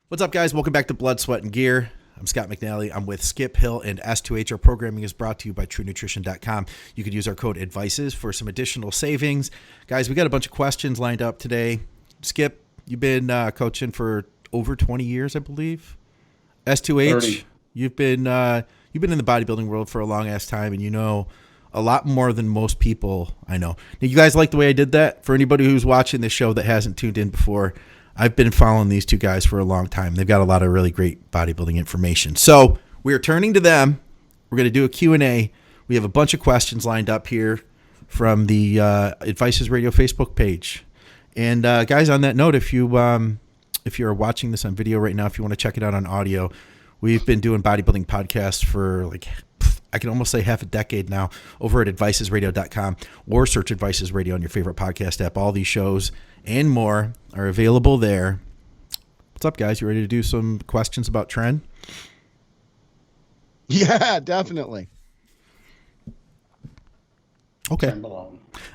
What's up, guys? Welcome back to Blood, Sweat, and Gear. I'm Scott McNally. I'm with Skip Hill and S2H. Our programming is brought to you by TrueNutrition.com. You could use our code ADVICES for some additional savings. Guys, we got a bunch of questions lined up today. Skip, you've been coaching for over 20 years, I believe. S2H, 30. You've been in the bodybuilding world for a long ass time, and you know a lot more than most people I know. Now, you guys like the way I did that? For anybody who's watching this show that hasn't tuned in before, I've been following these two guys for a long time. They've got a lot of really great bodybuilding information. So we're turning to them. We're going to do a Q&A. We have a bunch of questions lined up here from the Advices Radio Facebook page. And guys, on that note, if you're watching this on video right now, if you want to check it out on audio, we've been doing bodybuilding podcasts for I can almost say half a decade now over at advicesradio.com, or search Advices Radio on your favorite podcast app. All these shows and more are available there. What's up, guys? You ready to do some questions about Trend? Yeah, definitely. Okay.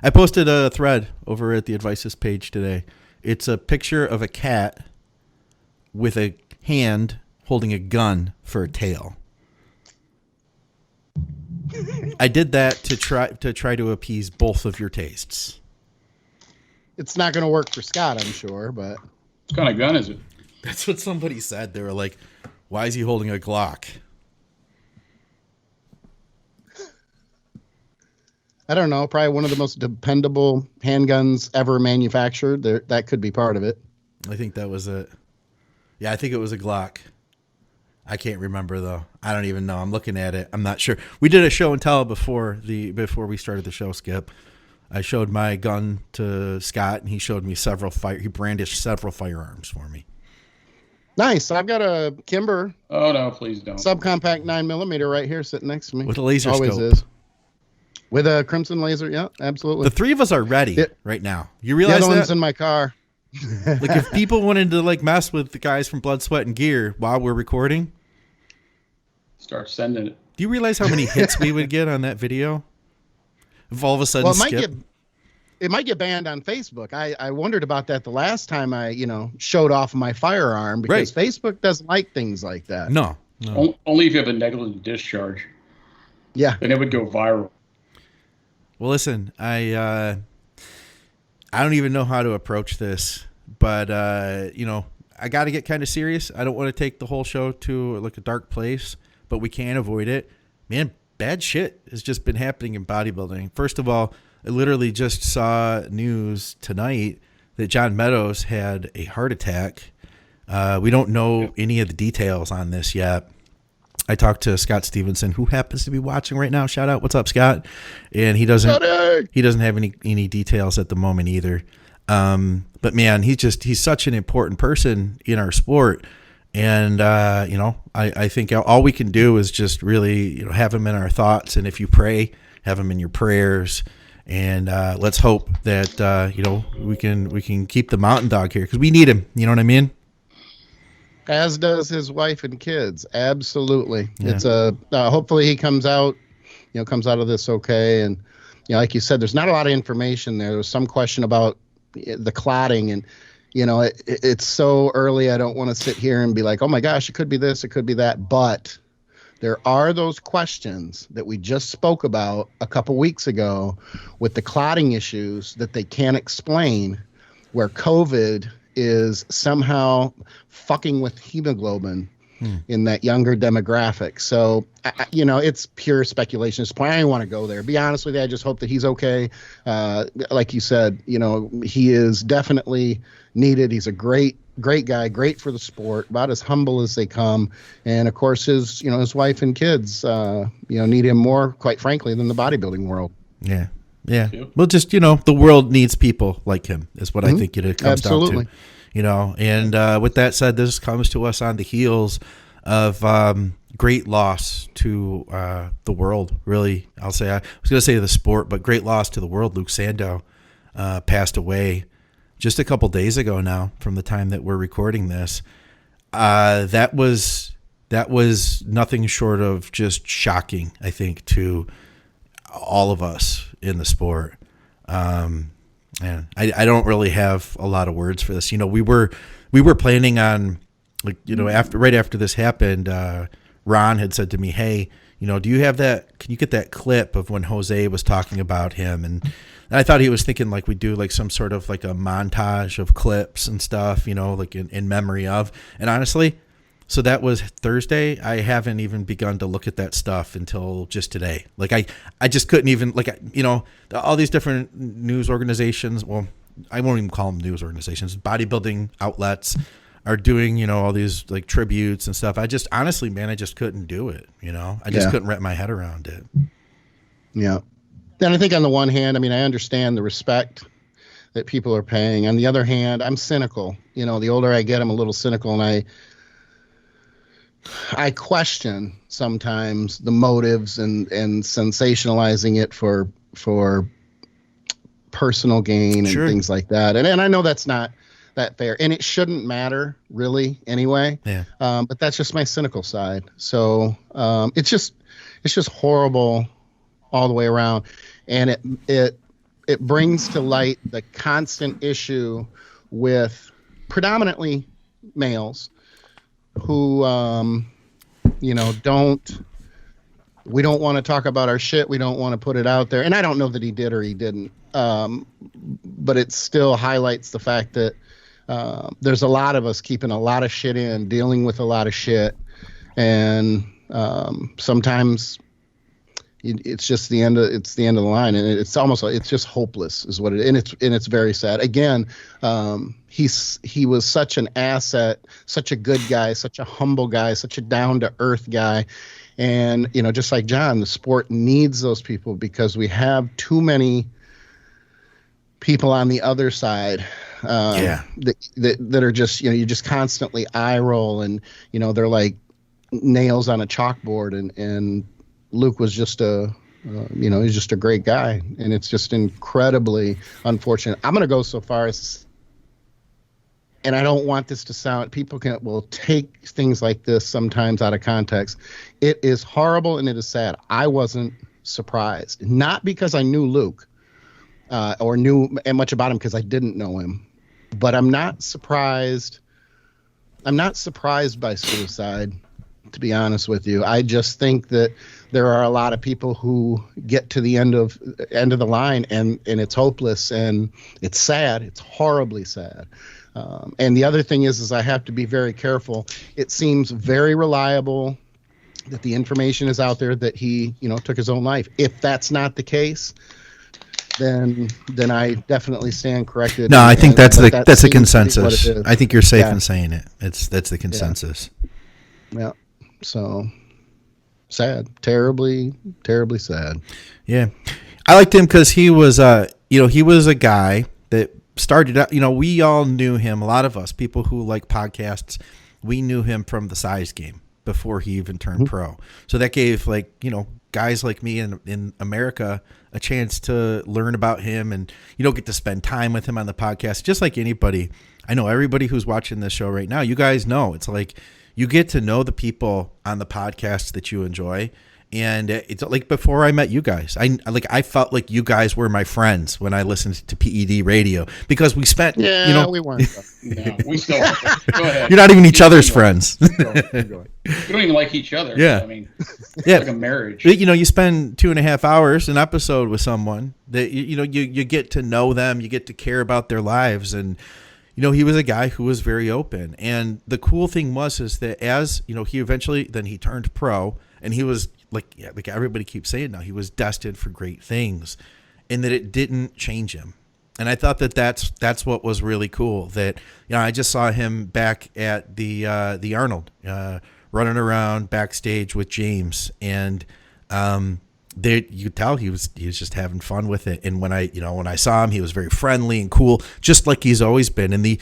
I posted a thread over at the Advices page today. It's a picture of a cat with a hand holding a gun for a tail. I did that to try to appease both of your tastes. It's not going to work for Scott, I'm sure, but What kind of gun is it? That's what somebody said. They were like, "Why is he holding a Glock?" I don't know. Probably one of the most dependable handguns ever manufactured. That could be part of it. I think that was it. Yeah, I think it was a Glock. I can't remember though. I don't even know. I'm looking at it. I'm not sure. We did a show and tell before we started the show, Skip. I showed my gun to Scott, and he showed me he brandished several firearms for me. Nice. I've got a Kimber Oh, no, please don't. subcompact 9mm right here sitting next to me. With a laser Always scope. is. With a crimson laser. Yeah, absolutely. The three of us are ready right now. You The realize other one's that? in my car. Like, if people wanted to mess with the guys from Blood, Sweat, and Gear while we're recording, Start sending it. do you realize how many hits we would get on that video? If all of a sudden, Well, Skip, it might get banned on Facebook. I wondered about that the last time I, showed off my firearm, because Facebook doesn't like things like that. no. Only if you have a negligent discharge. Yeah. Then it would go viral. Well, listen, I don't even know how to approach this, but I got to get kind of serious. I don't want to take the whole show to a dark place, but we can't avoid it. Man, bad shit has just been happening in bodybuilding. First of all, I literally just saw news tonight that John Meadows had a heart attack. We don't know any of the details on this yet. I talked to Scott Stevenson, who happens to be watching right now. Shout out. What's up, Scott? And he doesn't have any details at the moment either. But man, he's such an important person in our sport. And, I think all we can do is just really, have him in our thoughts. And if you pray, have him in your prayers. And let's hope that, we can keep the mountain dog here, because we need him. You know what I mean? As does his wife and kids. Absolutely. Yeah. It's hopefully he comes out of this okay. And, like you said, there's not a lot of information there. There's some question about the clotting, and, it's so early. I don't want to sit here and be like, oh my gosh, it could be this, it could be that. But there are those questions that we just spoke about a couple weeks ago with the clotting issues that they can't explain, where COVID is somehow fucking with hemoglobin in that younger demographic. So, it's pure speculation. I don't want to go there. Be honest with you, I just hope that he's okay. Like you said, he is definitely needed. He's a great guy, great for the sport, about as humble as they come. And of course, his wife and kids, need him more, quite frankly, than the bodybuilding world. Yeah. Yeah. Well, just, the world needs people like him is what I think it comes Absolutely. down to, and with that said, this comes to us on the heels of great loss to the world. Really, I was going to say the sport, but great loss to the world. Luke Sandoe passed away just a couple days ago now from the time that we're recording this. That was nothing short of just shocking, I think, to all of us in the sport. And I don't really have a lot of words for this. We were planning on like, right after this happened, Ron had said to me, "Hey, do you have that? Can you get that clip of when Jose was talking about him?" And I thought he was thinking like we do like some sort of like a montage of clips and stuff, like in memory of. And honestly, so that was Thursday. I haven't even begun to look at that stuff until just today. Like I just couldn't even all these different news organizations. Well, I won't even call them news organizations. Bodybuilding outlets are doing, all these like tributes and stuff. I just honestly, man, I just couldn't do it. I just couldn't wrap my head around it. Yeah. And I think on the one hand, I understand the respect that people are paying. On the other hand, I'm cynical. The older I get, I'm a little cynical, and I question sometimes the motives and sensationalizing it for personal gain and things like that. And I know that's not that fair, and it shouldn't matter really anyway. Yeah. But that's just my cynical side. So it's just horrible all the way around, and it brings to light the constant issue with predominantly males who we don't want to talk about our shit. We don't want to put it out there. And I don't know that he did or he didn't. But it still highlights the fact that there's a lot of us keeping a lot of shit in, dealing with a lot of shit. And sometimes it's just the end of the line. And it's just hopeless is what it is. And it's very sad. Again, he was such an asset, such a good guy, such a humble guy, such a down to earth guy. And, just like John, the sport needs those people because we have too many people on the other side that are just, you just constantly eye roll and, they're like nails on a chalkboard. And Luke was just he's just a great guy. And it's just incredibly unfortunate. I'm going to go so far as, and I don't want this to sound, people will take things like this sometimes out of context. It is horrible and it is sad. I wasn't surprised, not because I knew Luke or knew much about him, because I didn't know him, but I'm not surprised. I'm not surprised by suicide, to be honest with you. I just think that there are a lot of people who get to the end of the line and it's hopeless and it's sad. It's horribly sad. And the other thing is I have to be very careful. It seems very reliable that the information is out there that he, took his own life. If that's not the case, then I definitely stand corrected. No, I think that's a consensus. I think you're safe in saying it. That's the consensus. Yeah. So sad, terribly, terribly sad. Yeah. I liked him because he was, he was a guy that started out, we all knew him. A lot of us, people who like podcasts, we knew him from the size game before he even turned pro. So that gave guys like me in America a chance to learn about him and, get to spend time with him on the podcast. Just like anybody, I know everybody who's watching this show right now, you guys know, it's like you get to know the people on the podcast that you enjoy. And it's like before I met you guys, I felt like you guys were my friends when I listened to PED radio because we spent, we weren't. No, we still. Go ahead. You're not even each other's friends. We don't even like each other. Yeah. It's like a marriage. You spend 2.5 hours an episode with someone that, you get to know them, you get to care about their lives. And, he was a guy who was very open. And the cool thing is that as, he eventually, then he turned pro and he was, like everybody keeps saying now, he was destined for great things, and that it didn't change him. And I thought that's what was really cool. That I just saw him back at the Arnold, running around backstage with James, and you could tell he was just having fun with it. And when I saw him, he was very friendly and cool, just like he's always been. And the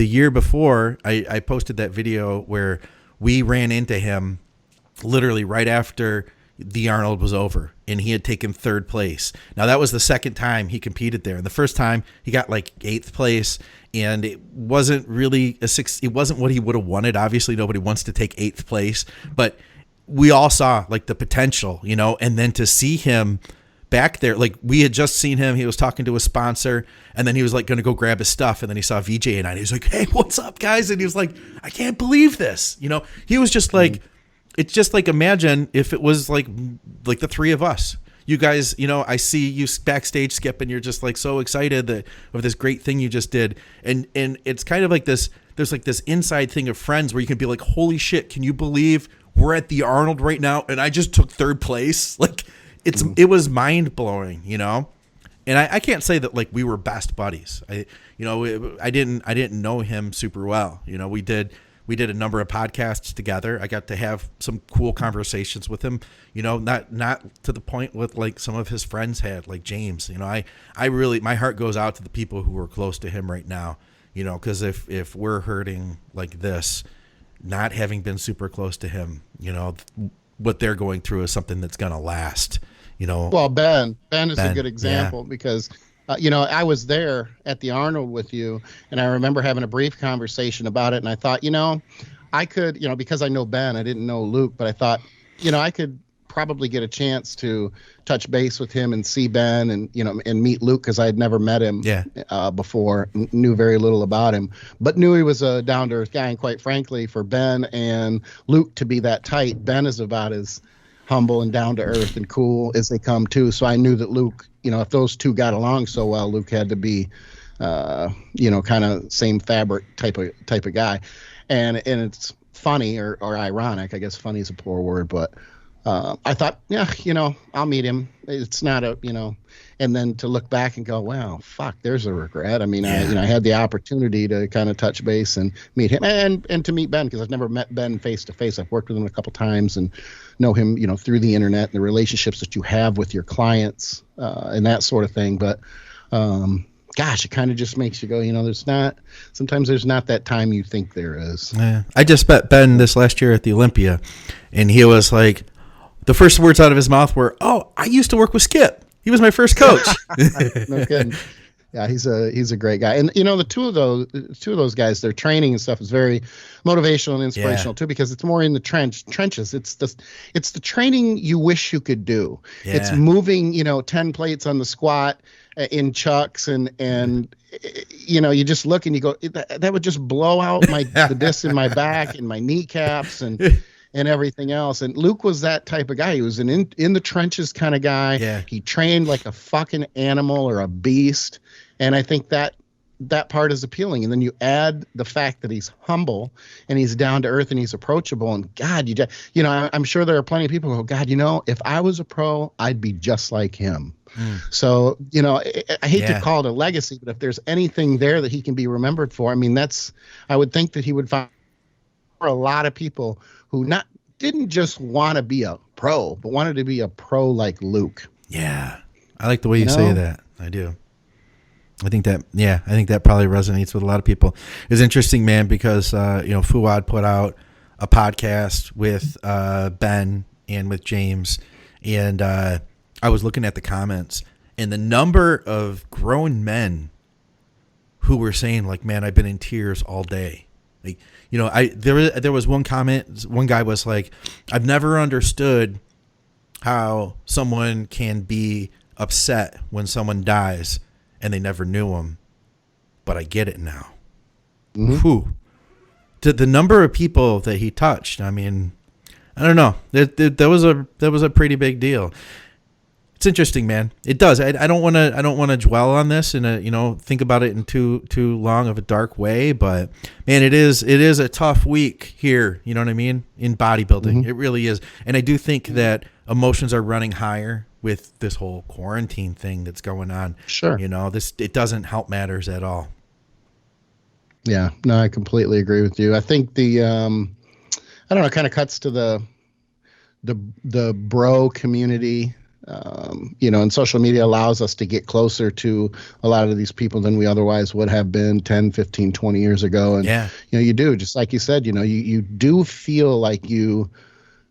year before, I posted that video where we ran into him literally right after the Arnold was over and he had taken 3rd place. Now that was the second time he competed there. And the first time he got like 8th place, and it wasn't really it wasn't what he would have wanted. Obviously nobody wants to take 8th place, but we all saw like the potential, and then to see him back there, like we had just seen him. He was talking to a sponsor, and then he was like going to go grab his stuff, and then he saw VJ and I. And he was like, "Hey, what's up, guys?" And he was like, "I can't believe this." You know, he was just like, it's just like, imagine if it was like the three of us. You guys, you know, I see you backstage, Skip, and you're just like so excited of this great thing you just did, and it's kind of like this. There's like this inside thing of friends where you can be like, "Holy shit, can you believe we're at the Arnold right now, and I just took third place?" Like. It was mind blowing, you know, and I can't say that like we were best buddies. I didn't know him super well. You know, we did a number of podcasts together. I got to have some cool conversations with him. You know, not to the point with like some of his friends had, like James. You know, I really, my heart goes out to the people who are close to him right now. You know, because if we're hurting like this, not having been super close to him, you know, what they're going through is something that's gonna last. You know, well, Ben is a good example because, you know, I was there at the Arnold with you, and I remember having a brief conversation about it. And I thought, you know, I could, you know, because I know Ben, I didn't know Luke, but I thought, you know, I could probably get a chance to touch base with him and see Ben and, you know, and meet Luke because I had never met him before, knew very little about him, but knew he was a down to earth guy. And quite frankly, for Ben and Luke to be that tight, Ben is about as humble and down to earth and cool as they come too. So I knew that Luke, you know, if those two got along so well, Luke had to be, you know, kind of same fabric type of guy. And it's funny or ironic, I guess funny is a poor word, but I thought, yeah, you know, I'll meet him. It's not a, you know, and then to look back and go, wow, fuck, there's a regret. I mean, I had the opportunity to kind of touch base and meet him and to meet Ben because I've never met Ben face to face. I've worked with him a couple times and know him, you know, through the internet and the relationships that you have with your clients and that sort of thing. But gosh, it kind of just makes you go, you know, sometimes there's not that time you think there is. Yeah. I just met Ben this last year at the Olympia, and he was like, the first words out of his mouth were, "Oh, I used to work with Skip. He was my first coach." No kidding. Yeah, he's a great guy. And you know, the two of those guys, their training and stuff is very motivational and inspirational too, because it's more in the trenches. It's the training you wish you could do. Yeah. It's moving, you know, 10 plates on the squat in chucks and you know, you just look and you go, that would just blow out the discs in my back and my kneecaps and everything else. And Luke was that type of guy. He was an in the trenches kind of guy. Yeah. He trained like a fucking animal or a beast. And I think that part is appealing. And then you add the fact that he's humble and he's down to earth and he's approachable. And God, you know, I'm sure there are plenty of people who go, God, you know, if I was a pro, I'd be just like him. So, you know, I hate to call it a legacy, but if there's anything there that he can be remembered for, I mean, I would think that he would find for a lot of people who didn't just want to be a pro, but wanted to be a pro like Luke. Yeah. I like the way you say that. I do. I think that probably resonates with a lot of people. It's interesting, man, because, you know, Fuad put out a podcast with Ben and with James, and I was looking at the comments, and the number of grown men who were saying, like, man, I've been in tears all day. Like, you know, there was one comment, one guy was like, I've never understood how someone can be upset when someone dies and they never knew him, but I get it now. Mm-hmm. Whew. The number of people that he touched, I mean, I don't know. That was a pretty big deal. It's interesting, man. It does. I don't want to dwell on this and think about it in too long of a dark way. But man, it is a tough week here. You know what I mean? In bodybuilding, mm-hmm. It really is. And I do think that emotions are running higher with this whole quarantine thing that's going on. Sure. You know, it doesn't help matters at all. Yeah. No, I completely agree with you. I think I don't know, it kind of cuts to the bro community. And social media allows us to get closer to a lot of these people than we otherwise would have been 10, 15, 20 years ago. And, you do, just like you said, you do feel like you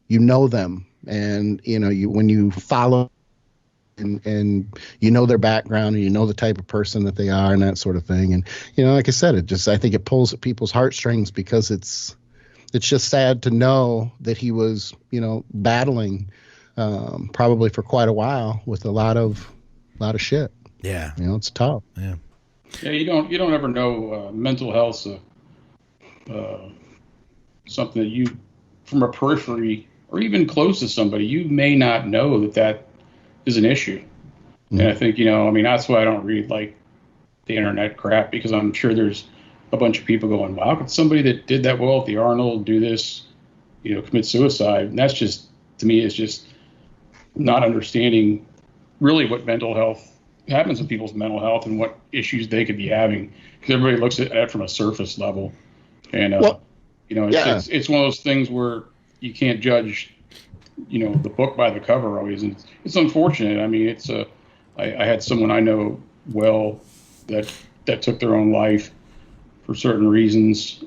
know them and, when you follow and their background and the type of person that they are and that sort of thing. And, like I said, I think it pulls at people's heartstrings because it's just sad to know that he was, battling probably for quite a while with a lot of shit. Yeah. It's tough. Yeah. Yeah, you don't ever know mental health. Something that you, from a periphery or even close to somebody, you may not know that is an issue. Mm-hmm. And I think, that's why I don't read like the internet crap, because I'm sure there's a bunch of people going, wow, how could somebody that did that well at the Arnold do this, commit suicide? And that's just, to me, is just not understanding really what mental health happens in people's mental health and what issues they could be having, because everybody looks at it from a surface level. And, it's one of those things where you can't judge, the book by the cover always. And it's unfortunate. I mean, I had someone I know well that took their own life for certain reasons.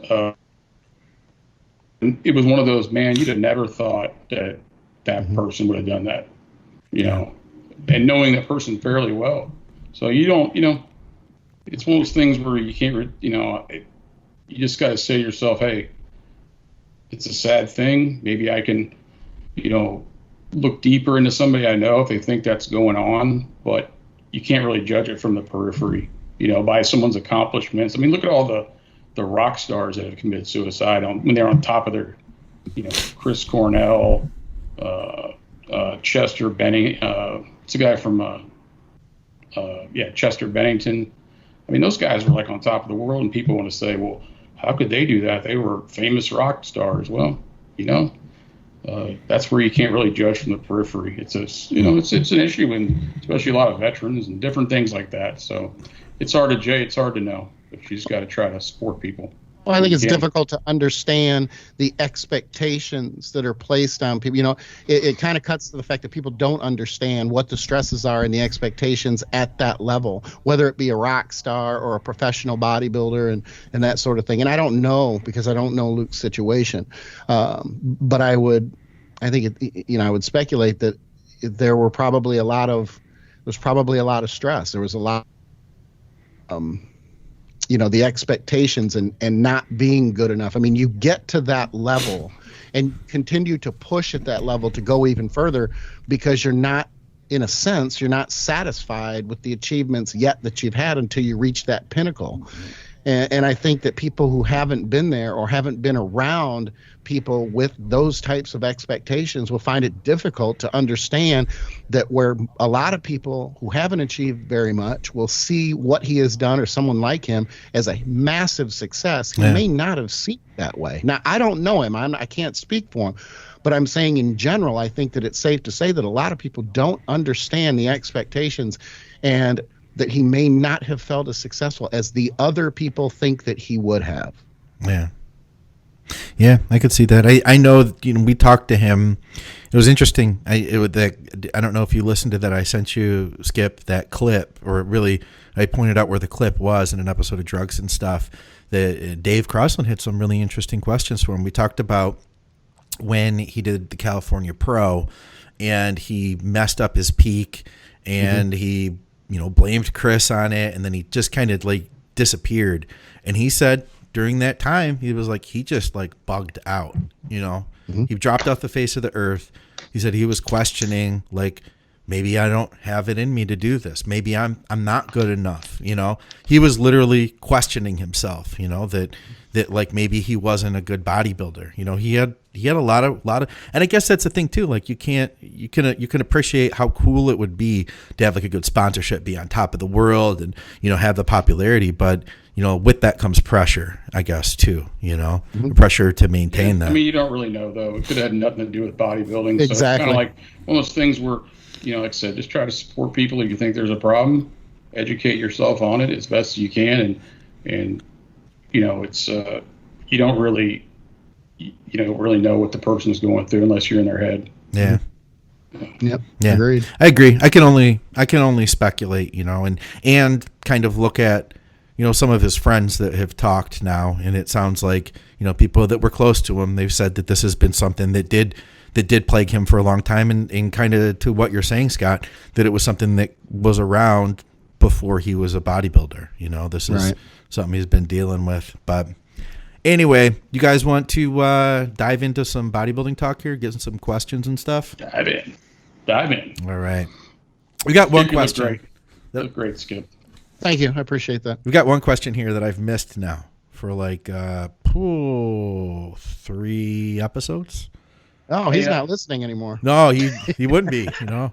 And it was one of those, man, you'd have never thought that mm-hmm. person would have done that, and knowing that person fairly well. So you don't, it's one of those things where you can't, you just got to say to yourself, hey, it's a sad thing. Maybe I can, look deeper into somebody I know if they think that's going on, but you can't really judge it from the periphery, by someone's accomplishments. I mean, look at all the rock stars that have committed suicide when they're on top of their, Chris Cornell, Chester Benning, it's a guy from, Chester Bennington. I mean, those guys were like on top of the world, and people want to say, well, how could they do that? They were famous rock stars. Well, that's where you can't really judge from the periphery. It's it's an issue, and especially a lot of veterans and different things like that. So it's hard to know, but you just got to try to support people. Well, I think it's difficult to understand the expectations that are placed on people. It kind of cuts to the fact that people don't understand what the stresses are and the expectations at that level, whether it be a rock star or a professional bodybuilder and that sort of thing. And I don't know, because I don't know Luke's situation. But I would speculate that there was probably a lot of stress. There was a lot, the expectations and not being good enough. I mean, you get to that level and continue to push at that level to go even further, because you're not satisfied with the achievements yet that you've had until you reach that pinnacle. And I think that people who haven't been there or haven't been around people with those types of expectations will find it difficult to understand that where a lot of people who haven't achieved very much will see what he has done or someone like him as a massive success. He may not have seen it that way. Now, I don't know him. I can't speak for him. But I'm saying in general, I think that it's safe to say that a lot of people don't understand the expectations, and that he may not have felt as successful as the other people think that he would have. Yeah. Yeah, I could see that. I know, we talked to him. It was interesting. I don't know if you listened to that. I sent you, Skip, that clip, or really I pointed out where the clip was in an episode of Drugs and Stuff. That Dave Crossland had some really interesting questions for him. We talked about when he did the California Pro and he messed up his peak, and mm-hmm. he blamed Chris on it, and then he just kind of like disappeared. And he said during that time, he was like, he just like bugged out, mm-hmm. He dropped off the face of the earth. He said he was questioning, like, maybe I don't have it in me to do this. Maybe I'm not good enough. He was literally questioning himself, that like maybe he wasn't a good bodybuilder. He had a lot of, and I guess that's the thing too. Like you can appreciate how cool it would be to have like a good sponsorship, be on top of the world, and have the popularity. But with that comes pressure, I guess too. Mm-hmm. The pressure to maintain that. I mean, you don't really know though. It could have nothing to do with bodybuilding. Exactly. So it's kind of like one of those things where, like I said, just try to support people if you think there's a problem. Educate yourself on it as best as you can, and it's you don't really know what the person is going through unless you're in their head. Yeah. Yep. Yeah. Agreed. I agree. I can only speculate, and kind of look at, some of his friends that have talked now, and it sounds like, people that were close to him, they've said that this has been something that did plague him for a long time, and kind of to what you're saying, Scott, that it was something that was around before he was a bodybuilder. This is right. Something he's been dealing with. But anyway, you guys want to dive into some bodybuilding talk here, get some questions and stuff? Dive in. dive in. All right. We got one question. Great. Look great, Skip. Thank you. I appreciate that. We got one question here that I've missed now for like 3 episodes. Oh, he's not listening anymore. No, he wouldn't be, you know.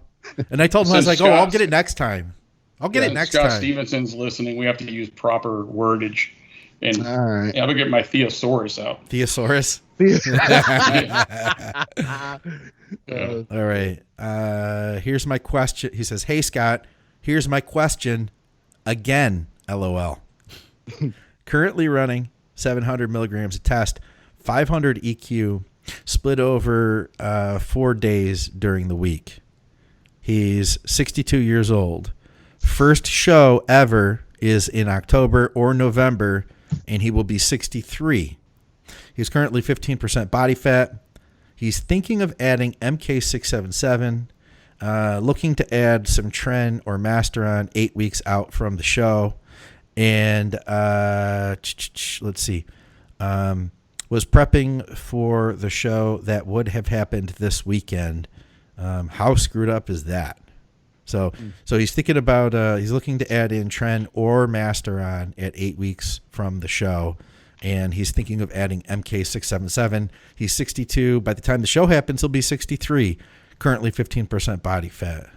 And I told him, I was like, I'll get it next time. I'll get it next time. Scott Stevenson's listening. We have to use proper wordage. And all right. I'm going to get my thesaurus out. Thesaurus? All right. Here's my question. He says, hey, Scott, here's my question again, LOL. Currently running 700 milligrams a test, 500 EQ, split over 4 days during the week. He's 62 years old. First show ever is in October or November, and he will be 63. He's currently 15% body fat. He's thinking of adding MK677, looking to add some Tren or Masteron 8 weeks out from the show. And let's see. Was prepping for the show that would have happened this weekend. How screwed up is that? So he's thinking about he's looking to add in Tren or Masteron at 8 weeks from the show, and he's thinking of adding MK677. He's 62. By the time the show happens, he'll be 63. Currently 15% body fat.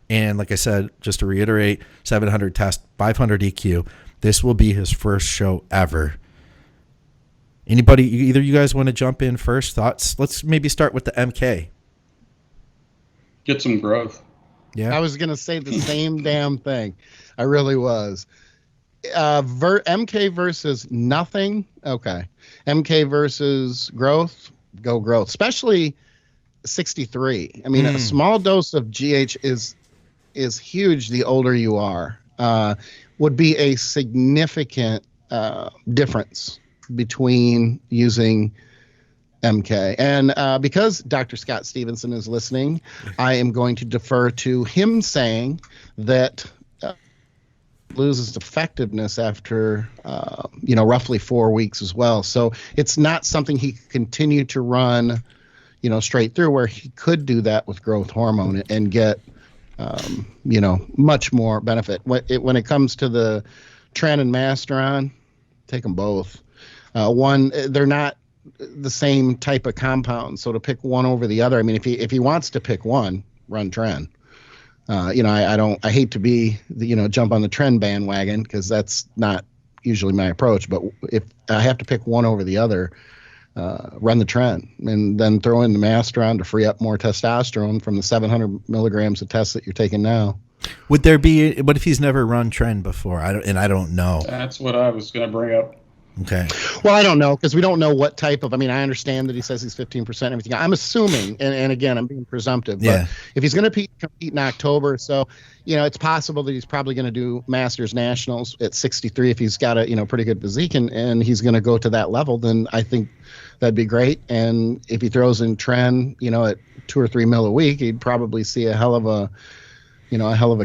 And like I said, just to reiterate, 700 test, 500 EQ. This will be his first show ever. Anybody, either you guys want to jump in first? Thoughts? Let's maybe start with the MK. Get some growth. Yeah, I was going to say the same damn thing. I really was. MK versus nothing. Okay. MK versus growth. Go growth. Especially 63. I mean, a small dose of GH is huge the older you are. Would be a significant difference between using MK. And because Dr. Scott Stevenson is listening, I am going to defer to him saying that loses effectiveness after, roughly 4 weeks as well. So it's not something he can continue to run, straight through, where he could do that with growth hormone and get, much more benefit. When it comes to the Tren and Masteron, take them both. They're not the same type of compound, so to pick one over the other, I mean, if he wants to pick one, run Tren. I hate to be jump on the Tren bandwagon, because that's not usually my approach, but if I have to pick one over the other, run the Tren, and then throw in the Masteron to free up more testosterone from the 700 milligrams of test that you're taking now. Would there be? What if he's never run Tren before? I don't know. That's what I was going to bring up. Okay. Well, I don't know, because we don't know what type of. I mean, I understand that he says he's 15% and everything. I'm assuming, and again, I'm being presumptive. But if he's going to compete in October, so it's possible that he's probably going to do Masters Nationals at 63 if he's got a pretty good physique, and he's going to go to that level. Then I think that'd be great. And if he throws in Tren, at 2 or 3 mil a week, he'd probably see a hell of a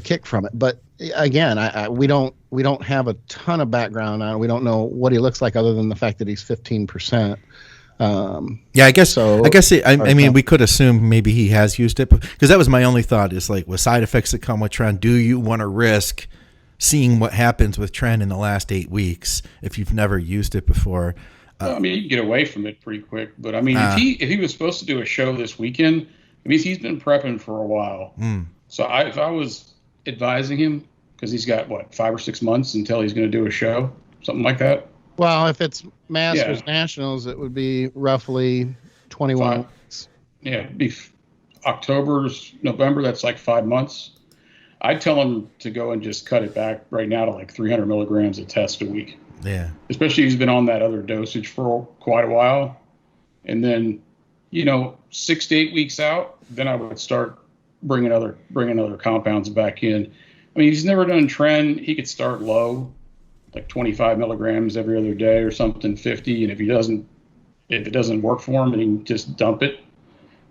kick from it. But again, we don't have a ton of background on it. We don't know what he looks like other than the fact that he's 15%. I guess so. I mean, we could assume maybe he has used it, because that was my only thought, is like, with side effects that come with Tren, do you want to risk seeing what happens with Tren in the last 8 weeks if you've never used it before? I mean, you can get away from it pretty quick. But I mean, if he was supposed to do a show this weekend, I mean, he's been prepping for a while. So if I was advising him, because he's got 5 or 6 months until he's going to do a show, something like that. Well, if it's Masters Nationals, it would be roughly 21 weeks. Yeah, it'd be November. That's like 5 months. I'd tell him to go and just cut it back right now to like 300 milligrams of test a week. Yeah. Especially if he's been on that other dosage for quite a while. And then, 6 to 8 weeks out, then I would start bringing other compounds back in. I mean, he's never done Tren. He could start low, like 25 milligrams every other day or something, 50. And if it doesn't work for him, then he can just dump it.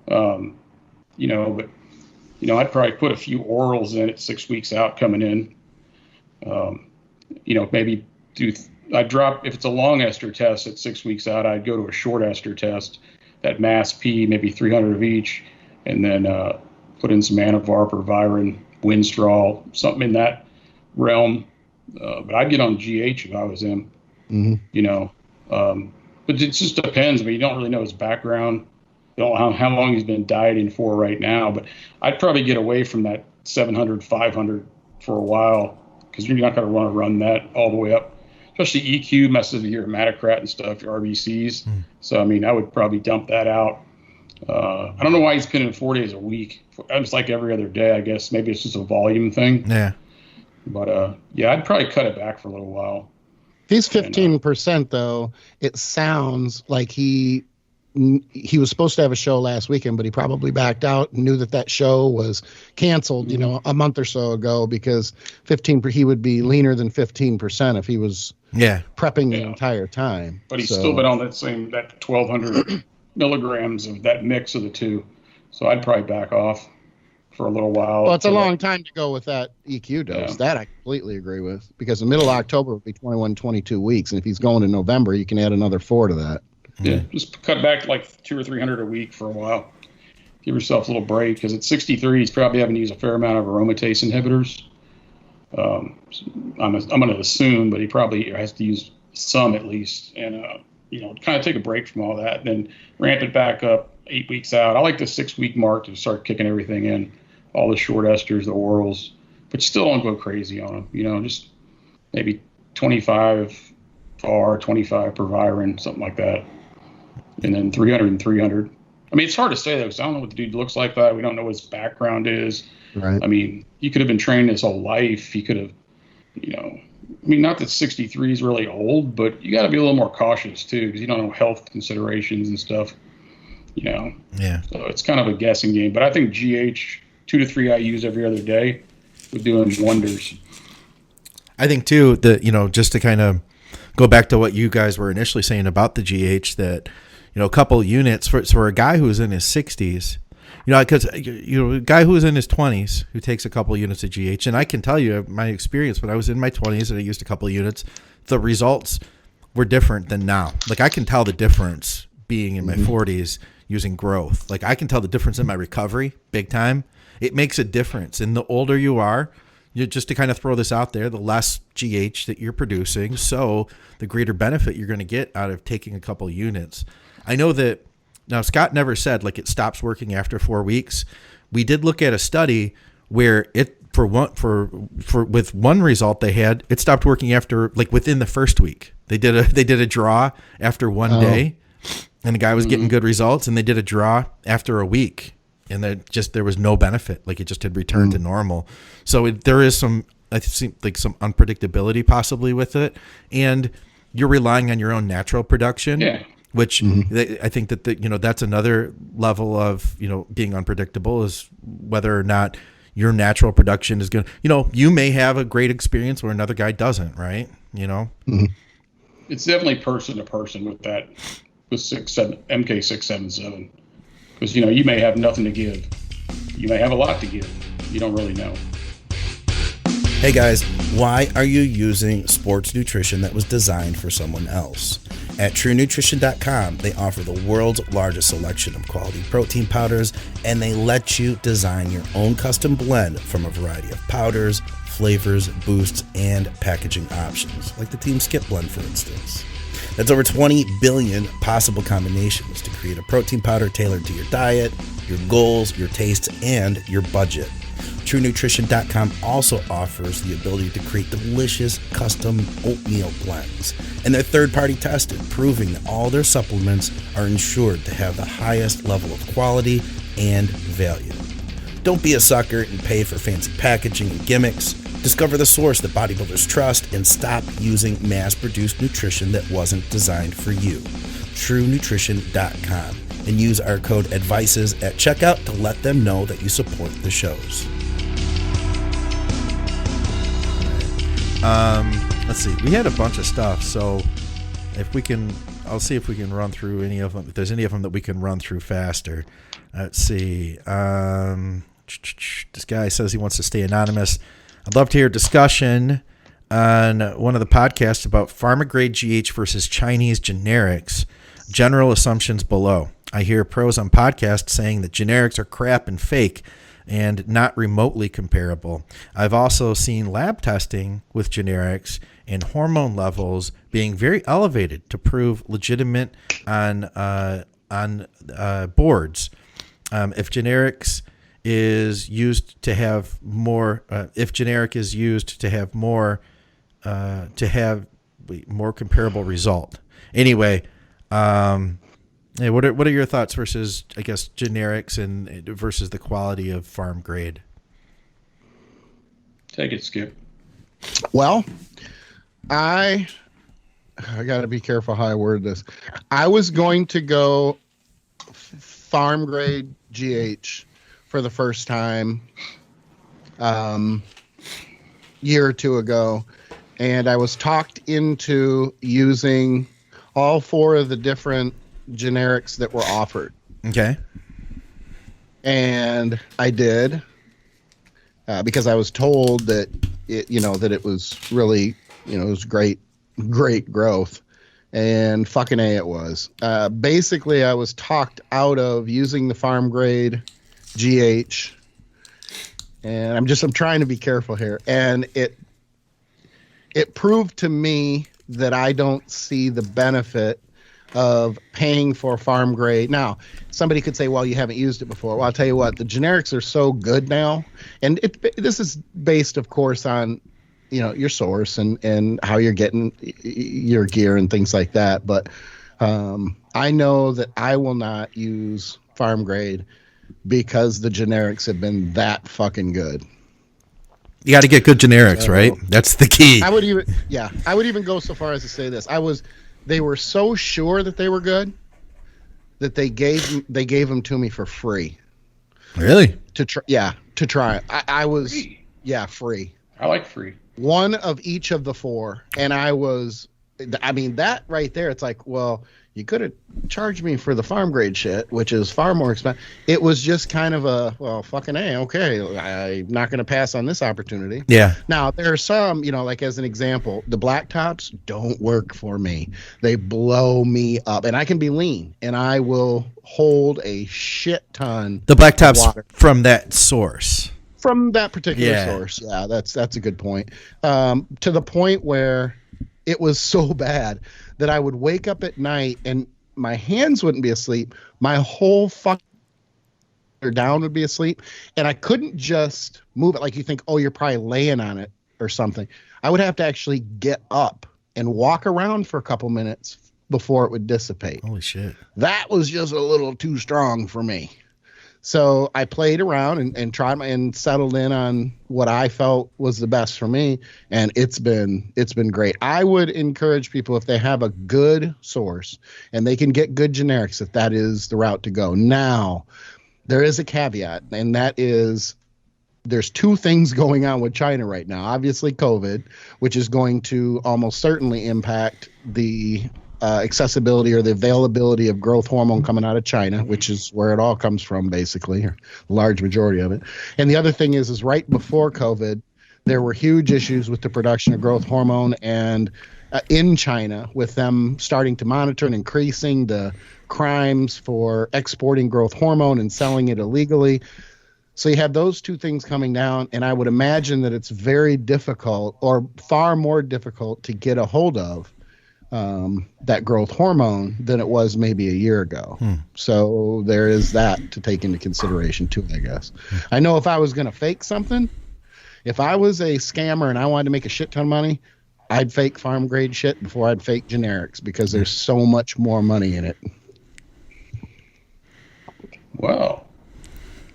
I'd probably put a few orals in at 6 weeks out coming in. Maybe I'd drop, if it's a long ester test at 6 weeks out, I'd go to a short ester test, that mass P, maybe 300 of each, and then put in some Anavarp or Viron, Winstraw, something in that realm. But I'd get on GH if I was him, you know. But it just depends. I mean, you don't really know his background. You don't know how long he's been dieting for right now. But I'd probably get away from that 700, 500 for a while, because you're not going to want to run that all the way up. Especially EQ messes with your hematocrit and stuff, your RBCs. So, I mean, I would probably dump that out. I don't know why he's pinning 4 days a week. It's like every other day, I guess. Maybe it's just a volume thing. Yeah. But, yeah, I'd probably cut it back for a little while. If he's 15%, though, it sounds like he was supposed to have a show last weekend, but he probably backed out and knew that show was canceled, you know, a month or so ago, because he would be leaner than 15% if he was prepping the entire time. But he's still been on that 1,200 milligrams of that mix of the two. So I'd probably back off for a little while. Well, it's a long time to go with that EQ dose. Yeah. That I completely agree with, because the middle of October would be 21, 22 weeks. And if he's going in November, you can add another 4 to that. Yeah, just cut back to like 200 or 300 a week for a while. Give yourself a little break, because at 63, he's probably having to use a fair amount of aromatase inhibitors. I'm going to assume, but he probably has to use some at least, and you know, kind of take a break from all that, and then ramp it back up 8 weeks out. I like the 6-week mark to start kicking everything in, all the short esters, the orals, but still don't go crazy on them. You know, just maybe 25 FAR, 25 per Viron, something like that. And then 300 and 300. I mean, it's hard to say, though, because I don't know what the dude looks like that. We don't know what his background is. Right. I mean, he could have been trained his whole life. He could have, you know, I mean, not that 63 is really old, but you got to be a little more cautious, too, because you don't know health considerations and stuff, you know. Yeah. So it's kind of a guessing game. But I think GH, 2 to 3 IUs every other day, would do him wonders. I think, too, that, you know, just to kind of go back to what you guys were initially saying about the GH, that, you know, a couple units for a guy who's in his 60s, you know, because, you know, a guy who's in his 20s who takes a couple units of GH, and I can tell you my experience when I was in my 20s and I used a couple of units, the results were different than now. Like, I can tell the difference being in my 40s using growth. Like, I can tell the difference in my recovery big time. It makes a difference. And the older you are, just to kind of throw this out there, the less GH that you're producing, so the greater benefit you're going to get out of taking a couple units. I know that now Scott never said like it stops working after 4 weeks. We did look at a study where it with one result they had, it stopped working after like within the first week. They did a draw after one day, and the guy was getting good results, and they did a draw after a week, and there was no benefit. Like, it just had returned to normal. So there is some, I think, like some unpredictability possibly with it, and you're relying on your own natural production. Yeah. Which I think that you know, that's another level of, you know, being unpredictable, is whether or not your natural production is going to, you know, you may have a great experience where another guy doesn't, right? You know, it's definitely person to person with that, with MK677, because, you know, you may have nothing to give, you may have a lot to give, you don't really know. Hey guys, why are you using sports nutrition that was designed for someone else? At TrueNutrition.com, they offer the world's largest selection of quality protein powders, and they let you design your own custom blend from a variety of powders, flavors, boosts, and packaging options, like the Team Skip blend, for instance. That's over 20 billion possible combinations to create a protein powder tailored to your diet, your goals, your tastes, and your budget. TrueNutrition.com also offers the ability to create delicious custom oatmeal blends, and they're third-party tested, proving that all their supplements are ensured to have the highest level of quality and value. Don't be a sucker and pay for fancy packaging and gimmicks. Discover the source that bodybuilders trust and stop using mass-produced nutrition that wasn't designed for you. TrueNutrition.com, and use our code ADVICES at checkout to let them know that you support the shows. Let's see. We had a bunch of stuff, so if we can, I'll see if we can run through any of them. If there's any of them that we can run through faster. Let's see. This guy says he wants to stay anonymous. I'd love to hear a discussion on one of the podcasts about pharma-grade GH versus Chinese generics. General assumptions below. I hear pros on podcasts saying that generics are crap and fake. and not remotely comparable. I've also seen lab testing with generics and hormone levels being very elevated to prove legitimate on boards. If generics is used to have more, if generic is used to have more comparable result. Anyway, hey, what are your thoughts versus, I guess, generics and versus the quality of farm grade? Take it, Skip. Well, I got to be careful how I word this. I was going to go farm grade GH for the first time year or two ago, and I was talked into using all 4 of the different generics that were offered. Okay. And I did because I was told that it was really, it was great growth, and fucking A, it was. Basically, I was talked out of using the farm grade GH, and I'm trying to be careful here, and it proved to me that I don't see the benefit of paying for farm grade. Now, somebody could say, well, you haven't used it before. Well, I'll tell you what, the generics are so good now, and this is based, of course, on your source and how you're getting your gear and things like that. But I know that I will not use farm grade because the generics have been that fucking good. You got to get good generics, right? That's the key. I would even go so far as to say this. They were so sure that they were good that they gave them to me for free. Really? To try. I was Free. Free. I like free. One of each of the 4, and that right there, it's like, well, you could have charged me for the farm grade shit, which is far more expensive. It was just kind of a, well, fucking A, okay, I'm not going to pass on this opportunity. Yeah. Now, there are some, like as an example, the black tops don't work for me. They blow me up, and I can be lean, and I will hold a shit ton. The black tops from that source. From that particular source. Yeah, that's a good point. To the point where it was so bad that I would wake up at night and my hands wouldn't be asleep. My whole fucking down would be asleep, and I couldn't just move it like you think, oh, you're probably laying on it or something. I would have to actually get up and walk around for a couple minutes before it would dissipate. Holy shit. That was just a little too strong for me. So I played around and tried and settled in on what I felt was the best for me, and it's been great. I would encourage people, if they have a good source and they can get good generics, that is the route to go. Now, there is a caveat, and that is there's 2 things going on with China right now. Obviously, COVID, which is going to almost certainly impact the accessibility or the availability of growth hormone coming out of China, which is where it all comes from, basically, or a large majority of it. And the other thing is right before COVID, there were huge issues with the production of growth hormone, and in China, with them starting to monitor and increasing the crimes for exporting growth hormone and selling it illegally. So you have those 2 things coming down, and I would imagine that it's very difficult, or far more difficult, to get a hold of that growth hormone than it was maybe a year ago. So there is that to take into consideration too, I guess. I know if I was going to fake something, if I was a scammer and I wanted to make a shit ton of money, I'd fake farm grade shit before I'd fake generics, because there's so much more money in it. Well,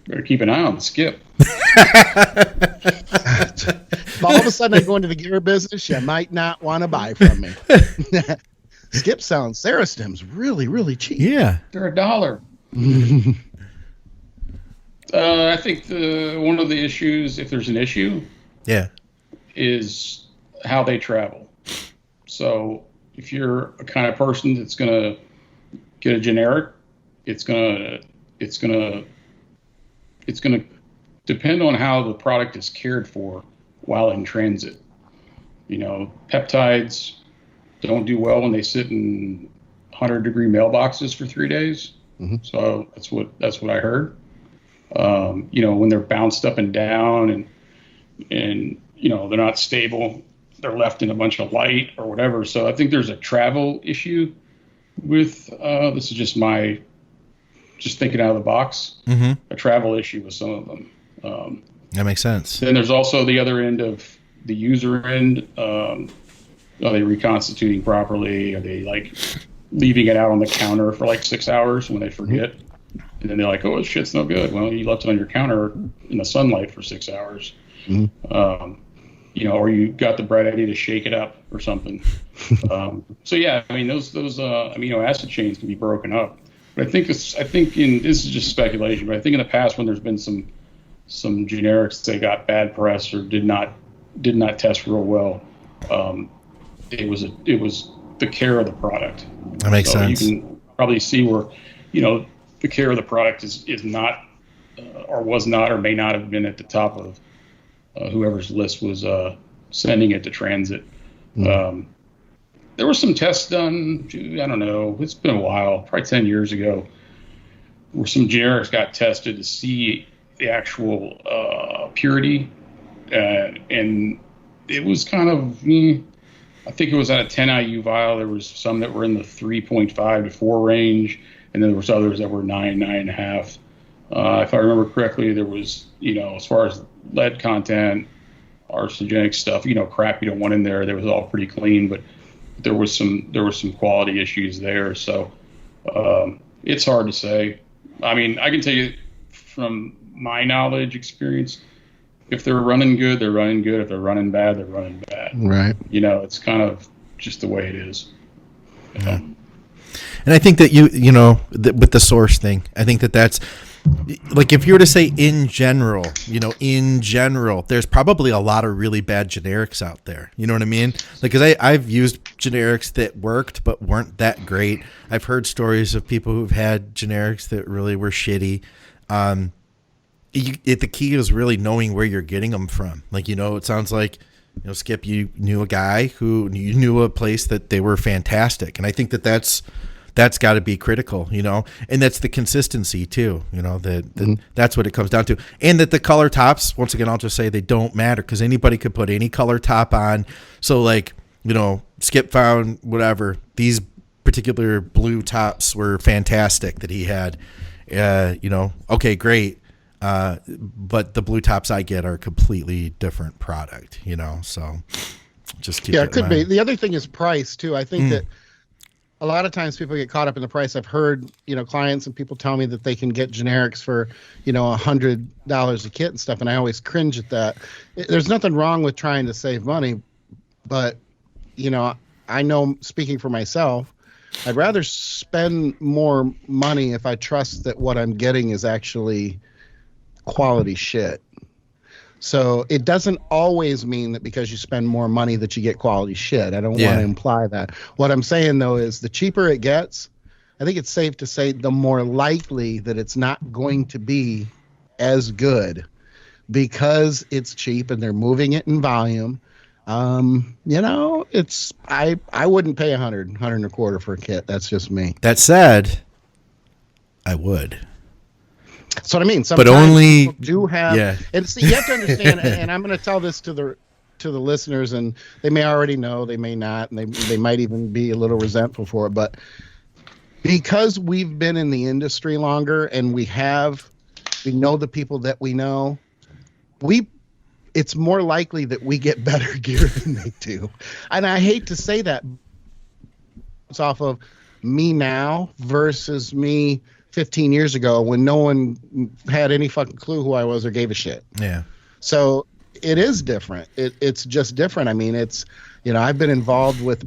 better keep an eye on the Skip. If all of a sudden I go into the gear business, you might not want to buy from me. Skip selling Cerastims really, really cheap. Yeah. They're $1. I think one of the issues, if there's an issue, is how they travel. So if you're a kind of person that's going to get a generic, it's going to depend on how the product is cared for while in transit. Peptides don't do well when they sit in 100-degree mailboxes for 3 days. Mm-hmm. So that's what I heard. When they're bounced up and down and they're not stable, they're left in a bunch of light or whatever. So I think there's a travel issue with, this is just thinking out of the box, a travel issue with some of them. That makes sense. Then there's also the other end of the user end. Are they reconstituting properly? Are they like leaving it out on the counter for like 6 hours when they forget? And then they're like, oh, shit's no good. Well, you left it on your counter in the sunlight for 6 hours. Or you got the bright idea to shake it up or something. So yeah, I mean, those amino acid chains can be broken up. But I think this is just speculation, but I think in the past when there's been some generics that got bad press or did not test real well, it was the care of the product. That makes sense. You can probably see where, the care of the product is not, or was not, or may not have been at the top of whoever's list was sending it to transit. There were some tests done, I don't know, it's been a while, probably 10 years ago, where some generics got tested to see the actual purity. And it was kind of, I think it was at a 10 IU vial. There was some that were in the 3.5 to 4 range, and then there was others that were 9, 9.5. If I remember correctly, there was, as far as lead content, arsenic stuff, crap you don't want in there. There was all pretty clean, but there was some quality issues there. So it's hard to say. I mean, I can tell you from my knowledge, experience, if they're running good, they're running good. If they're running bad, they're running bad. Right. It's kind of just the way it is. Yeah. And I think that with the source thing, I think that's like, if you were to say in general, there's probably a lot of really bad generics out there. You know what I mean? Like, because I've used generics that worked but weren't that great. I've heard stories of people who've had generics that really were shitty. The key is really knowing where you're getting them from. Like, it sounds like, Skip, you knew a guy who you knew a place that they were fantastic. And I think that's got to be critical, and that's the consistency too, that's what it comes down to. And that the color tops, once again, I'll just say they don't matter, because anybody could put any color top on. So like, Skip found whatever, these particular blue tops were fantastic that he had, okay, great. But the blue tops I get are a completely different product, so just keep it could be. The other thing is price too. I think that a lot of times people get caught up in the price. I've heard, clients and people tell me that they can get generics for, $100 a kit and stuff. And I always cringe at that. There's nothing wrong with trying to save money, but, I know, speaking for myself, I'd rather spend more money if I trust that what I'm getting is actually quality shit. So it doesn't always mean that because you spend more money that you get quality shit. I don't want to imply that. What I'm saying, though, is the cheaper it gets, I think it's safe to say the more likely that it's not going to be as good, because it's cheap and they're moving it in volume. It's I wouldn't pay $100 and a quarter for a kit. That's just me. That said, I would. That's what I mean. Sometimes but only people do have, and see, you have to understand. And I'm going to tell this to the listeners, and they may already know, they may not, and they might even be a little resentful for it. But because we've been in the industry longer, and we know the people that we know, it's more likely that we get better gear than they do. And I hate to say that. It's off of me now versus me 15 years ago, when no one had any fucking clue who I was or gave a shit. Yeah. So it is different. It's just different. I mean, it's, I've been involved with,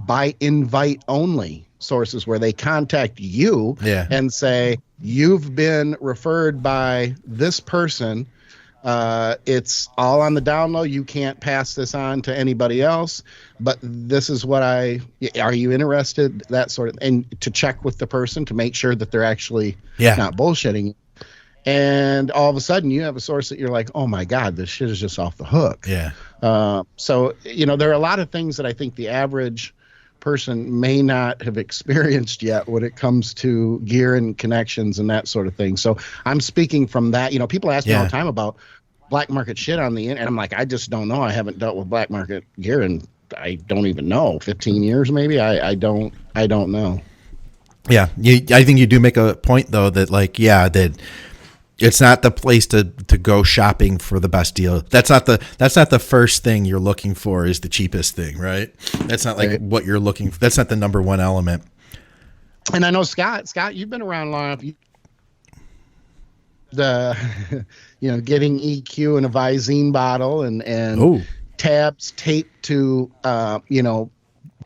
by invite only sources where they contact you and say, you've been referred by this person. It's all on the down low. You can't pass this on to anybody else, but this is what are you interested? That sort of, and to check with the person to make sure that they're actually not bullshitting. And all of a sudden you have a source that you're like, oh my God, this shit is just off the hook. Yeah. So, there are a lot of things that I think the average person may not have experienced yet when it comes to gear and connections and that sort of thing. So I'm speaking from that. People ask me all the time about black market shit on the internet, and I'm like, I just don't know. I haven't dealt with black market gear and I don't even know. 15 years maybe. I don't know. Yeah, I think you do make a point though that that it's not the place to go shopping for the best deal. That's not the first thing you're looking for is the cheapest thing, right? That's not what you're looking for. That's not the number one element. And I know Scott, you've been around long enough. Getting EQ in a Visine bottle and tabs taped to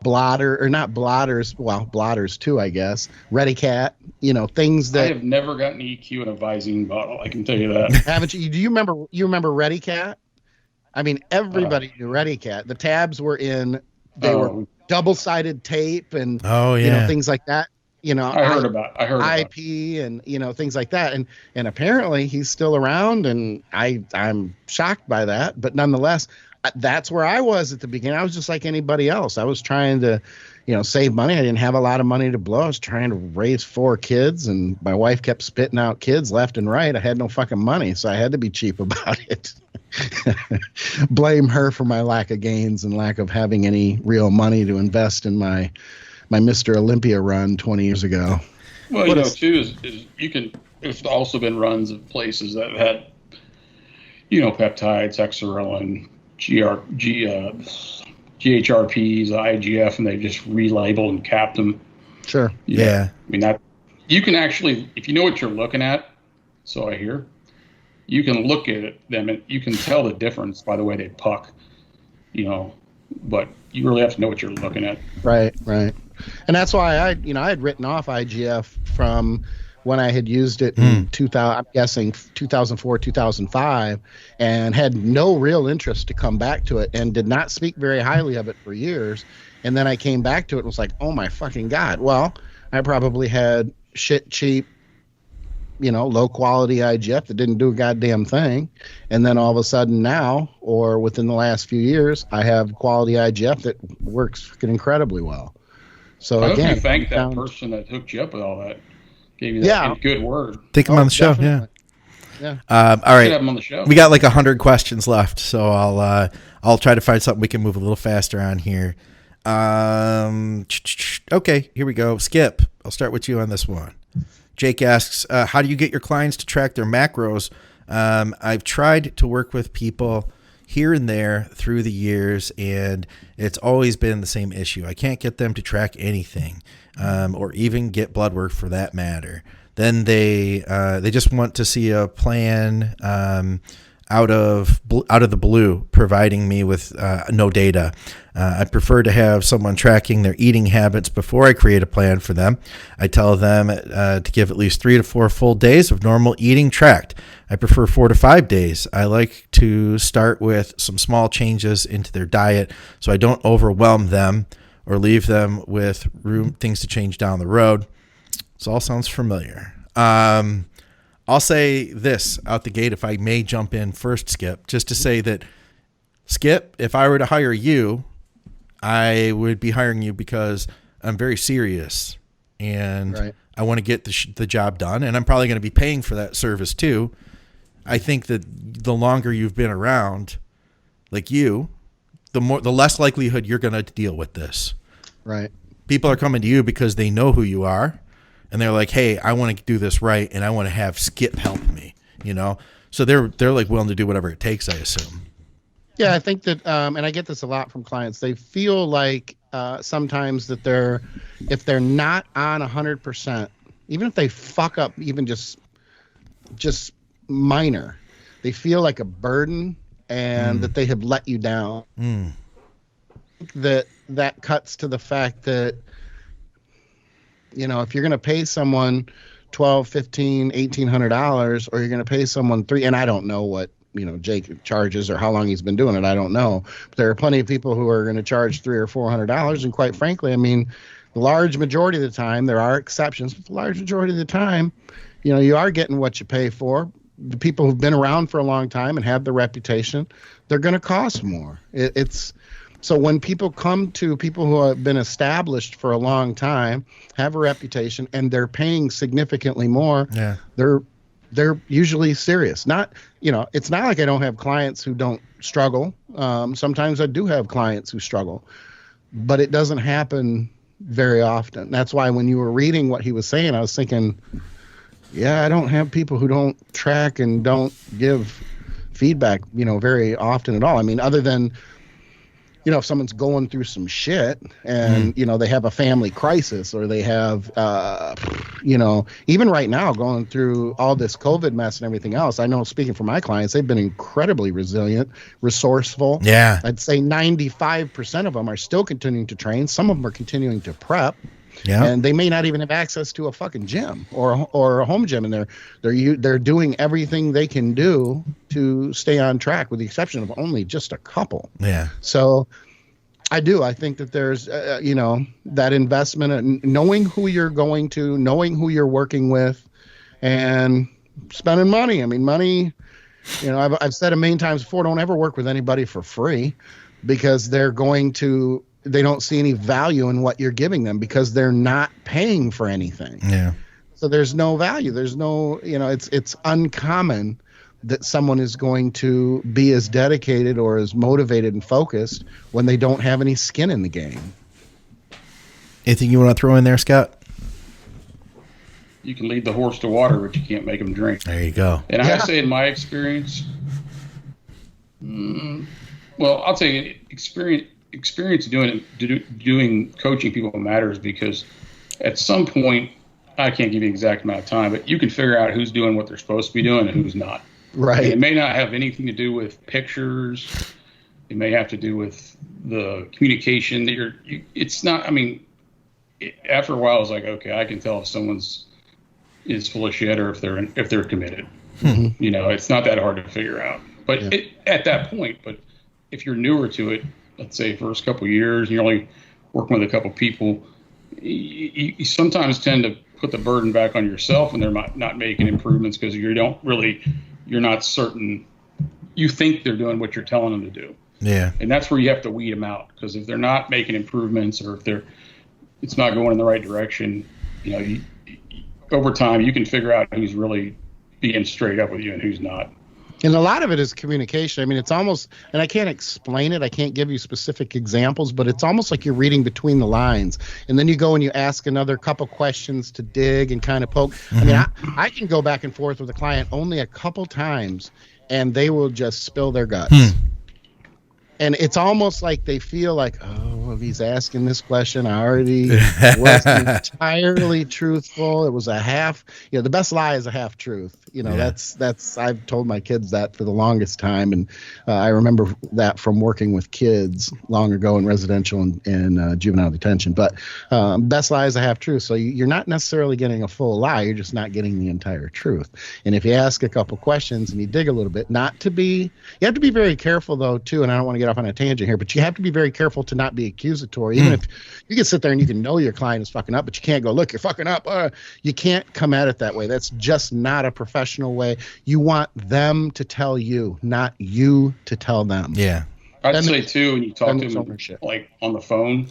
blotter or not blotters, blotters too, I guess. Ready-Cat, things that I have never gotten EQ in a Visine bottle. I can tell you that. Haven't you? Do you remember Ready-Cat? I mean, everybody knew Ready-Cat. The tabs were were double-sided tape and things like that. I heard about IP and things like that, and apparently he's still around, and I'm shocked by that, but nonetheless, that's where I was at the beginning. I was just like anybody else. I was trying to save money. I didn't have a lot of money to blow. I was trying to raise 4 kids, and my wife kept spitting out kids left and right. I had no fucking money, so I had to be cheap about it. Blame her for my lack of gains and lack of having any real money to invest in my Mr. Olympia run 20 years ago. Well, too, is there's also been runs of places that have had, peptides, hexarelin, GHRPs, IGF, and they just relabeled and capped them. Sure. Yeah. I mean, that you can actually, if you know what you're looking at, so I hear, you can look at them and you can tell the difference by the way they puck, but you really have to know what you're looking at. Right. And that's why I had written off IGF from when I had used it in 2000, I'm guessing 2004, 2005, and had no real interest to come back to it and did not speak very highly of it for years. And then I came back to it and was like, oh my fucking God. Well, I probably had shit cheap, low quality IGF that didn't do a goddamn thing. And then all of a sudden now, or within the last few years, I have quality IGF that works fucking incredibly well. So I hope again, you thank that person that hooked you up with all that. Gave you that good word. Take him on the show. Definitely. Yeah. All right. Have him on the show. We got like 100 questions left, so I'll try to find something we can move a little faster on here. Okay, here we go. Skip, I'll start with you on this one. Jake asks, how do you get your clients to track their macros? I've tried to work with people here and there through the years, and it's always been the same issue. I can't get them to track anything, or even get blood work for that matter. Then they just want to see a plan out of the blue, providing me with no data. I prefer to have someone tracking their eating habits before I create a plan for them. I tell them to give at least 3 to 4 full days of normal eating tracked. I prefer 4 to 5 days. I like to start with some small changes into their diet so I don't overwhelm them or leave them with things to change down the road. This all sounds familiar. I'll say this out the gate, if I may jump in first, Skip, just to say that, Skip, if I were to hire you, I would be hiring you because I'm very serious and I want to get the job done, and I'm probably going to be paying for that service too. I think that the longer you've been around, like you, the less likelihood you're going to deal with this. Right. People are coming to you because they know who you are. And they're like, hey, I want to do this right, and I want to have Skip help me, So they're like willing to do whatever it takes, I assume. Yeah, I think that, and I get this a lot from clients. They feel like sometimes that if they're not on 100%, even if they fuck up, even just minor, they feel like a burden and that they have let you down. That cuts to the fact that, if you're going to pay someone $1,200, $1,500, $1,800, or you're going to pay someone $300, and I don't know what, Jake charges or how long he's been doing it. I don't know. But there are plenty of people who are going to charge $300 or $400. And quite frankly, I mean, the large majority of the time, there are exceptions, but the large majority of the time, you are getting what you pay for. The people who've been around for a long time and have the reputation, they're going to cost more. So when people come to people who have been established for a long time, have a reputation, and they're paying significantly more, they're usually serious. Not, it's not like I don't have clients who don't struggle. Sometimes I do have clients who struggle, but it doesn't happen very often. That's why when you were reading what he was saying, I was thinking, yeah, I don't have people who don't track and don't give feedback, very often at all. I mean, other than, if someone's going through some shit and, they have a family crisis, or they have, even right now going through all this COVID mess and everything else. I know, speaking for my clients, they've been incredibly resilient, resourceful. Yeah. I'd say 95% of them are still continuing to train. Some of them are continuing to prep. Yeah. And they may not even have access to a fucking gym or a home gym, and they're doing everything they can do to stay on track, with the exception of only just a couple. Yeah. So I think that there's that investment in knowing who you're going to, knowing who you're working with, and spending money. I mean, money. I've said it many times before. Don't ever work with anybody for free, because they don't see any value in what you're giving them, because they're not paying for anything. Yeah. So there's no value. There's no, it's uncommon that someone is going to be as dedicated or as motivated and focused when they don't have any skin in the game. Anything you want to throw in there, Scott? You can lead the horse to water, but you can't make him drink. There you go. And I say, in my experience, well, I'll tell you, experience doing coaching people matters, because at some point, I can't give you the exact amount of time, but you can figure out who's doing what they're supposed to be doing and who's not. Right. And it may not have anything to do with pictures. It may have to do with the communication that it's not, I mean, after a while, it's like, okay, I can tell if someone's is full of shit or if they're committed. Mm-hmm. It's not that hard to figure out. But at that point, but if you're newer to it, let's say first couple of years, you're only working with a couple of people, you sometimes tend to put the burden back on yourself when they're not making improvements, because you're not certain. You think they're doing what you're telling them to do. Yeah. And that's where you have to weed them out, because if they're not making improvements, or if it's not going in the right direction, over time you can figure out who's really being straight up with you and who's not. And a lot of it is communication. I mean, it's almost, and I can't explain it, I can't give you specific examples, but it's almost like you're reading between the lines. And then you go and you ask another couple questions to dig and kind of poke. Mm-hmm. I mean, I can go back and forth with a client only a couple times, and they will just spill their guts. And it's almost like they feel like, oh, if he's asking this question, I already wasn't entirely truthful. It was a half, the best lie is a half truth. That's I've told my kids that for the longest time. And I remember that from working with kids long ago in residential and juvenile detention. But best lie is a half truth. So you're not necessarily getting a full lie. You're just not getting the entire truth. And if you ask a couple questions and you dig a little bit, you have to be very careful, though, too. And I don't want to get off on a tangent here, but you have to be very careful to not be accusatory. Even if you can sit there and you can know your client is fucking up, but you can't go, look, you're fucking up. You can't come at it that way. That's just not a professional way. You want them to tell you, not you to tell them. Yeah. I'd say too, when you talk to them like on the phone,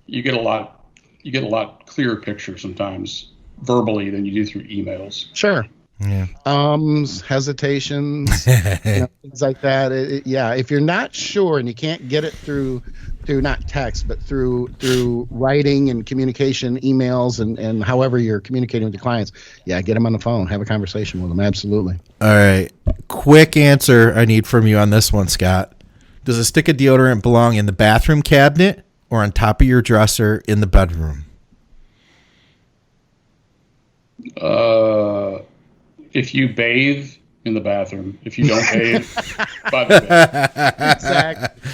you get a lot clearer picture sometimes verbally than you do through emails. Sure. Yeah. Hesitations, things like that. If you're not sure and you can't get it through not text, but through writing and communication, emails, and however you're communicating with your clients, get them on the phone, have a conversation with them. Absolutely. All right. Quick answer I need from you on this one, Scott. Does a stick of deodorant belong in the bathroom cabinet or on top of your dresser in the bedroom? If you bathe, in the bathroom. If you don't bathe, by the bed. Exactly.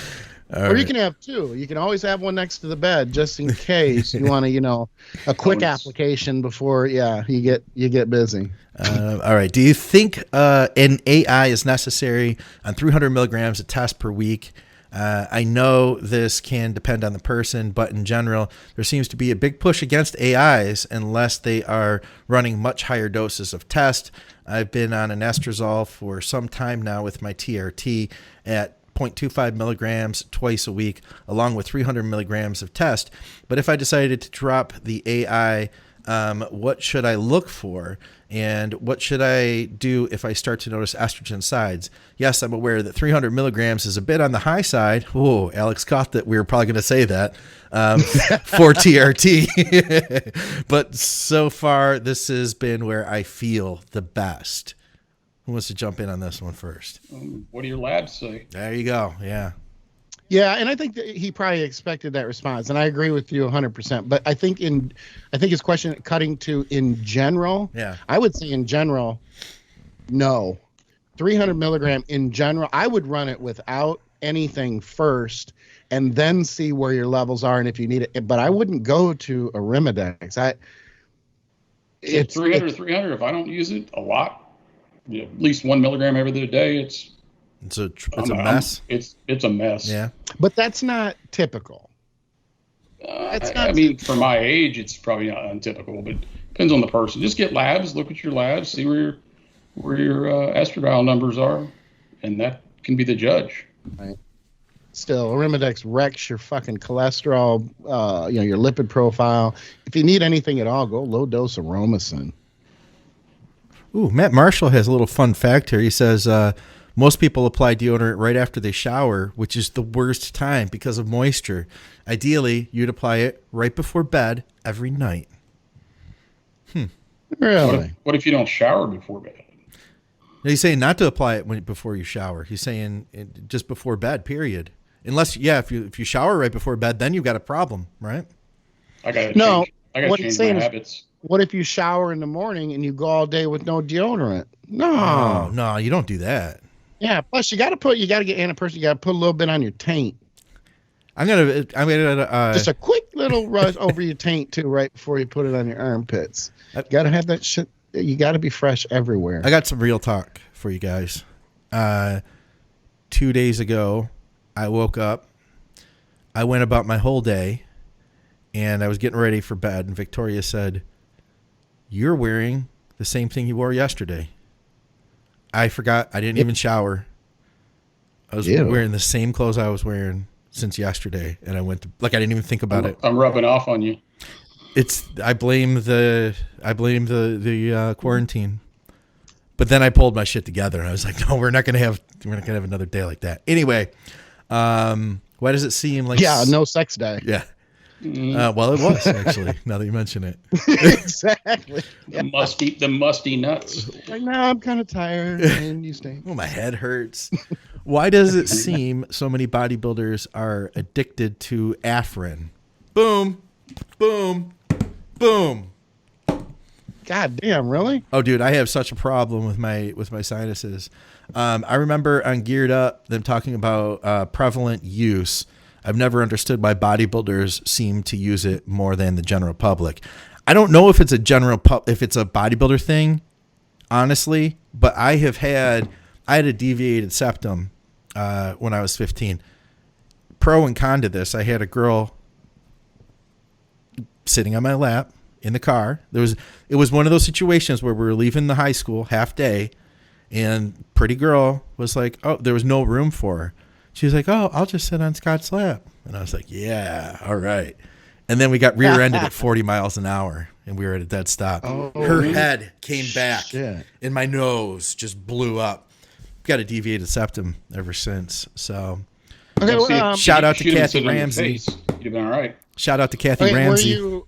Or you can have two. You can always have one next to the bed just in case you want to, a quick application before, you get busy. All right. Do you think an AI is necessary on 300 milligrams of test per week? I know this can depend on the person, but in general, there seems to be a big push against AIs unless they are running much higher doses of test. I've been on an estradiol for some time now with my TRT at 0.25 milligrams twice a week, along with 300 milligrams of test. But if I decided to drop the AI, what should I look for? And what should I do if I start to notice estrogen sides? Yes, I'm aware that 300 milligrams is a bit on the high side. Oh, Alex caught that. We were probably going to say that for TRT. But so far, this has been where I feel the best. Who wants to jump in on this one first? What do your labs say? There you go. Yeah. Yeah, and I think that he probably expected that response, and I agree with you 100%. But I think his question cutting to in general. Yeah. I would say in general, no. 300 milligram in general, I would run it without anything first, and then see where your levels are and if you need it. But I wouldn't go to Arimidex. It's 300. If I don't use it a lot, at least 1 milligram every other day, it's a mess. It's a mess. Yeah. But that's not typical. I mean, for my age, it's probably not untypical, but depends on the person. Just get labs, look at your labs, see where your estradiol numbers are, and that can be the judge. Right. Still, Arimidex wrecks your fucking cholesterol, your lipid profile. If you need anything at all, go low dose Aromacin. Ooh, Matt Marshall has a little fun fact here. He says most people apply deodorant right after they shower, which is the worst time because of moisture. Ideally, you'd apply it right before bed every night. Really? What if you don't shower before bed? He's saying not to apply it before you shower. He's saying just before bed, period. Unless, if you shower right before bed, then you've got a problem, right? I got to change my habits. What if you shower in the morning and you go all day with no deodorant? No, you don't do that. Yeah. Plus, you got to get antiperspirant. You got to put a little bit on your taint. I'm gonna just a quick little rush over your taint too, right before you put it on your armpits. You got to have that shit. You got to be fresh everywhere. I got some real talk for you guys. 2 days ago, I woke up. I went about my whole day, and I was getting ready for bed. And Victoria said, "You're wearing the same thing you wore yesterday." I forgot. I didn't even shower. I was wearing the same clothes I was wearing since yesterday, and I went to I didn't even think about it. I'm rubbing off on you. I blame the quarantine, but then I pulled my shit together and I was like, no, we're not gonna have another day like that. Anyway, why does it seem like no sex day? Yeah. Well, it was actually. Now that you mention it, exactly. The musty nuts. Right now, I'm kind of tired, and you stay. Oh, my head hurts. Why does it seem so many bodybuilders are addicted to Afrin? Boom, boom, boom. God damn, really? Oh, dude, I have such a problem with my sinuses. I remember on Geared Up them talking about prevalent use. I've never understood why bodybuilders seem to use it more than the general public. I don't know if it's a if it's a bodybuilder thing, honestly, but I had a deviated septum when I was 15. Pro and con to this, I had a girl sitting on my lap in the car. It was one of those situations where we were leaving the high school half day, and pretty girl was like, oh, there was no room for her. She was like, oh, I'll just sit on Scott's lap. And I was like, yeah, all right. And then we got rear-ended at 40 miles an hour, and we were at a dead stop. Oh, her head came back, shit. and my nose just blew up. Got a deviated septum ever since. So, okay, shout out to Kathy Ramsey. You've been all right. Shout out to Kathy Ramsey.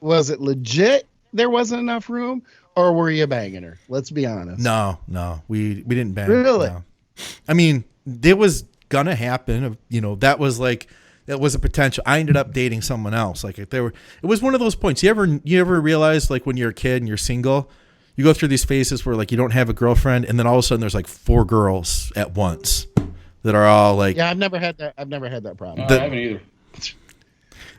Was it legit there wasn't enough room, or were you banging her? Let's be honest. No, we didn't bang. Really? No. I mean, it was gonna happen. That was a potential. I ended up dating someone else. It was one of those points. You ever realize, like, when you're a kid and you're single, you go through these phases where, like, you don't have a girlfriend, and then all of a sudden there's like 4 girls at once that are all like. Yeah, I've never had that problem. I haven't either.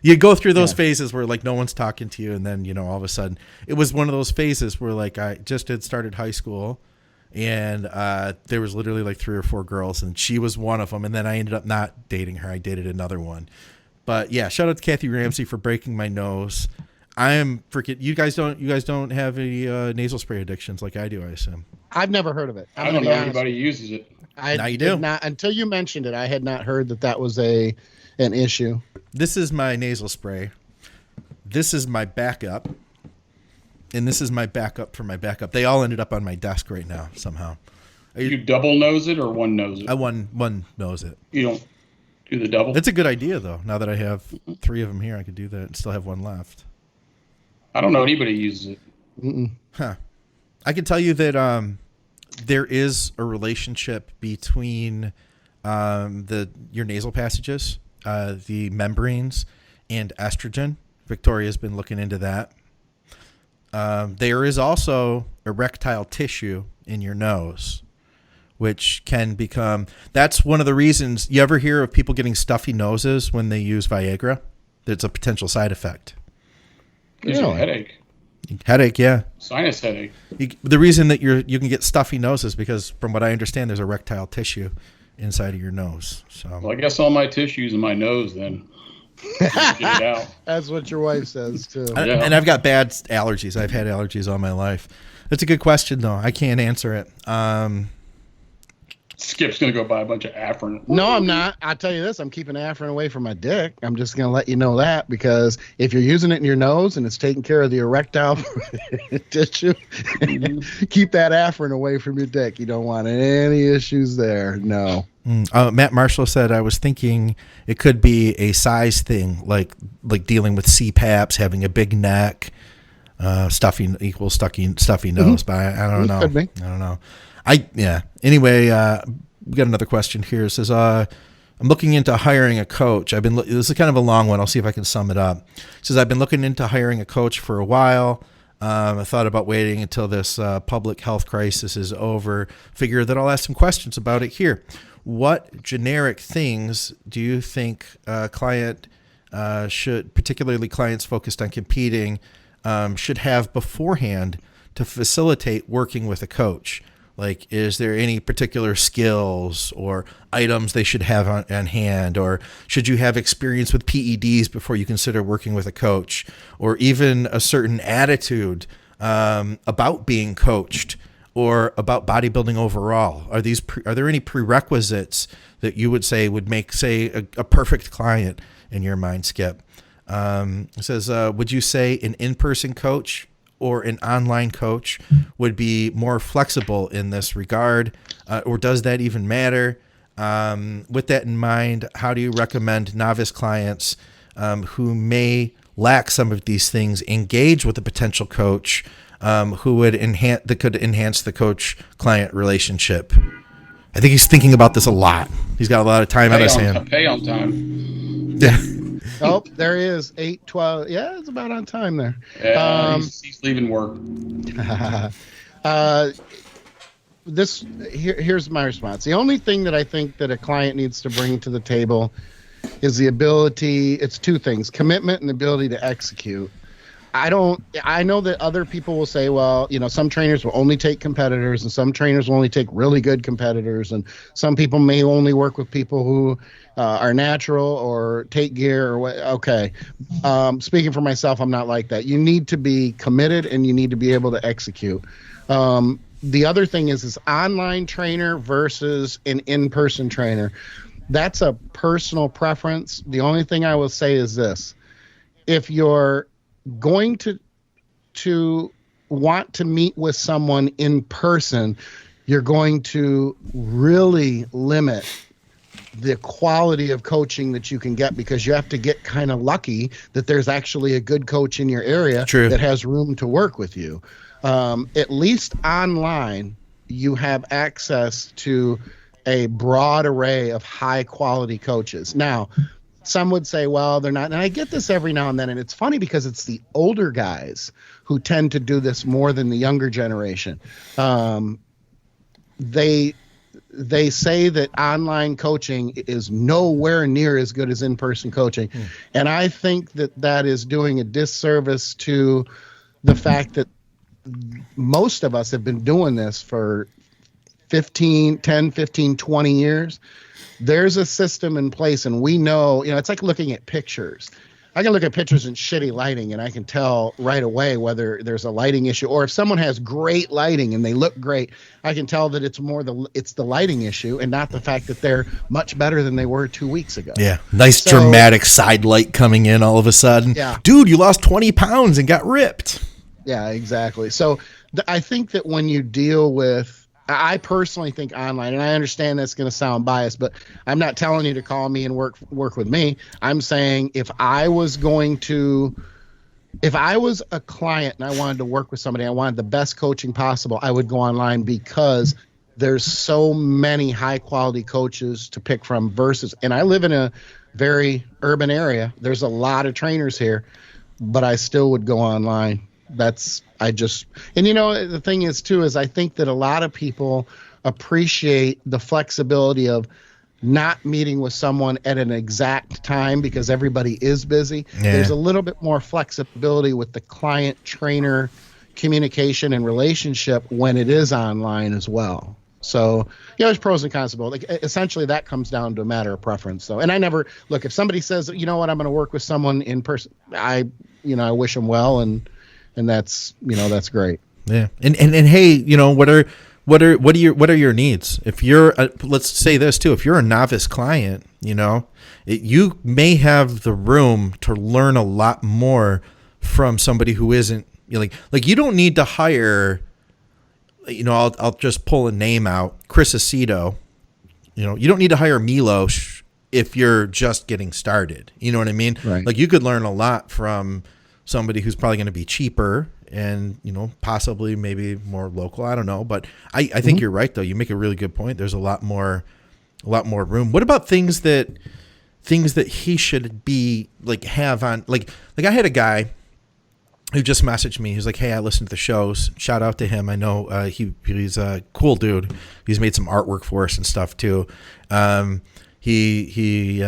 You go through those phases where, like, no one's talking to you, and then all of a sudden it was one of those phases where, like, I just had started high school. And there was literally like 3 or 4 girls, and she was one of them. And then I ended up not dating her. I dated another one. But yeah, shout out to Kathy Ramsey for breaking my nose. I am freaking. You guys don't have any nasal spray addictions like I do, I assume. I've never heard of it. I don't know anybody uses it. Now you do. Not, until you mentioned it, I had not heard that was an issue. This is my nasal spray. This is my backup. And this is my backup for my backup. They all ended up on my desk right now somehow. You double nose it or one nose it? I one nose it. You don't do the double? That's a good idea, though. Now that I have 3 of them here, I could do that and still have one left. I don't know anybody uses it. Mm-mm. Huh. I can tell you that there is a relationship between your nasal passages, the membranes, and estrogen. Victoria's been looking into that. There is also erectile tissue in your nose, which can become... That's one of the reasons... You ever hear of people getting stuffy noses when they use Viagra? That's a potential side effect. Gives you a headache. Headache, yeah. Sinus headache. The reason that you can get stuffy noses because, from what I understand, there's erectile tissue inside of your nose. So, well, I guess all my tissues in my nose then. Get it out. That's what your wife says too. Yeah. And I've got bad allergies. I've had allergies all my life. That's a good question, though. I can't answer it. Skip's going to go buy a bunch of Afrin. No, I'm not. I'll tell you this. I'm keeping Afrin away from my dick. I'm just going to let you know that, because if you're using it in your nose and it's taking care of the erectile tissue, keep that Afrin away from your dick. You don't want any issues there. No. Matt Marshall said, I was thinking it could be a size thing, like dealing with CPAPs, having a big neck, stuffy nose, but I don't know. Could be. I don't know. Anyway, we got another question here. It says, I'm looking into hiring a coach. This is kind of a long one. I'll see if I can sum it up. It says, I've been looking into hiring a coach for a while. I thought about waiting until this public health crisis is over. Figure that I'll ask some questions about it here. What generic things do you think client should, particularly clients focused on competing, should have beforehand to facilitate working with a coach? Like, is there any particular skills or items they should have on hand? Or should you have experience with PEDs before you consider working with a coach? Or even a certain attitude about being coached or about bodybuilding overall? Are there any prerequisites that you would say would make, say, a perfect client in your mind, Skip? It says, would you say an in-person coach or an online coach would be more flexible in this regard? Or does that even matter? With that in mind, how do you recommend novice clients who may lack some of these things engage with a potential coach that could enhance the coach-client relationship? I think he's thinking about this a lot. He's got a lot of time on his hand. Pay on time. Yeah. Oh, there is 8:12. Yeah, it's about on time there. He's leaving work. Here's my response. The only thing that I think that a client needs to bring to the table is the ability. It's 2 things: commitment and the ability to execute. I know that other people will say, well, some trainers will only take competitors and some trainers will only take really good competitors. And some people may only work with people who are natural or take gear or what. Okay. Speaking for myself, I'm not like that. You need to be committed and you need to be able to execute. The other thing is online trainer versus an in-person trainer. That's a personal preference. The only thing I will say is this: if you're going to want to meet with someone in person, you're going to really limit the quality of coaching that you can get, because you have to get kind of lucky that there's actually a good coach in your area that has room to work with you. At least online, you have access to a broad array of high quality coaches. Now, some would say, well, they're not. And I get this every now and then. And it's funny because it's the older guys who tend to do this more than the younger generation. They say that online coaching is nowhere near as good as in-person coaching. And I think that is doing a disservice to the fact that most of us have been doing this for 10, 15, 20 years. There's a system in place, and we know, it's like looking at pictures. I can look at pictures in shitty lighting and I can tell right away whether there's a lighting issue, or if someone has great lighting and they look great, I can tell that it's the lighting issue and not the fact that they're much better than they were 2 weeks ago. Yeah. Nice dramatic side light coming in all of a sudden. Yeah. Dude, you lost 20 pounds and got ripped. Yeah, exactly. So I think that when you deal with, I personally think online, and I understand that's going to sound biased, but I'm not telling you to call me and work with me. I'm saying if I was a client and I wanted to work with somebody, I wanted the best coaching possible, I would go online, because there's so many high quality coaches to pick from versus, and I live in a very urban area. There's a lot of trainers here, but I still would go online. And the thing is too, is I think that a lot of people appreciate the flexibility of not meeting with someone at an exact time because everybody is busy. Yeah. There's a little bit more flexibility with the client trainer communication and relationship when it is online as well. So, there's pros and cons of both. Like, essentially, that comes down to a matter of preference. So, and I never look, if somebody says, you know what, I'm going to work with someone in person, I wish them well, and that's great. Yeah. And hey, what are your needs? If you're let's say this too, if you're a novice client, you may have the room to learn a lot more from somebody who isn't like you don't need to hire, I'll just pull a name out, Chris Aceto. You don't need to hire Milos if you're just getting started. You know what I mean? Right. Like, you could learn a lot from somebody who's probably going to be cheaper and, possibly maybe more local. I don't know. But I think you're right, though. You make a really good point. There's a lot more room. What about things that he should be have on, like I had a guy who just messaged me. He's like, hey, I listened to the shows. Shout out to him. I know he's a cool dude. He's made some artwork for us and stuff too. He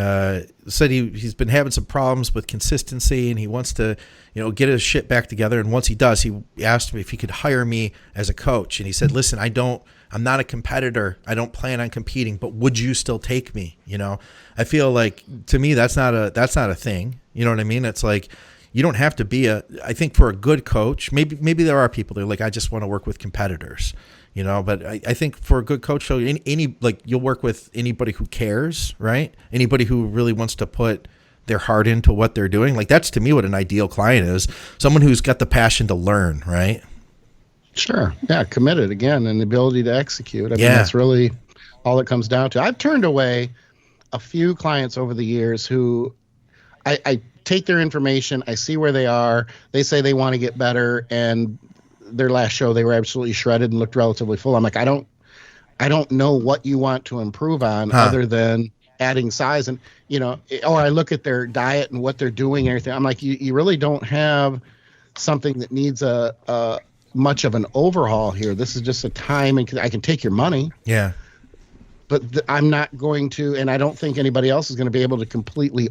said he's been having some problems with consistency, and he wants to get his shit back together. And once he does, he asked me if he could hire me as a coach. And he said, listen, I'm not a competitor. I don't plan on competing, but would you still take me? I feel like, to me, that's not a thing. You know what I mean? It's like, you don't have to be I think for a good coach, maybe there are people that are like, I just want to work with competitors, but I think for a good coach, so you'll work with anybody who cares, right? Anybody who really wants to put their heart into what they're doing. Like, that's to me what an ideal client is. Someone who's got the passion to learn, right? Sure. Yeah. Committed again, and the ability to execute. I mean, that's really all it comes down to. I've turned away a few clients over the years who I take their information, I see where they are, they say they want to get better, and their last show they were absolutely shredded and looked relatively full. I'm like, I don't know what you want to improve on other than adding size, and or I look at their diet and what they're doing and everything. I'm like, you really don't have something that needs a much of an overhaul here. This is just a time, and I can take your money. Yeah. But I'm not going to, and I don't think anybody else is going to be able to completely,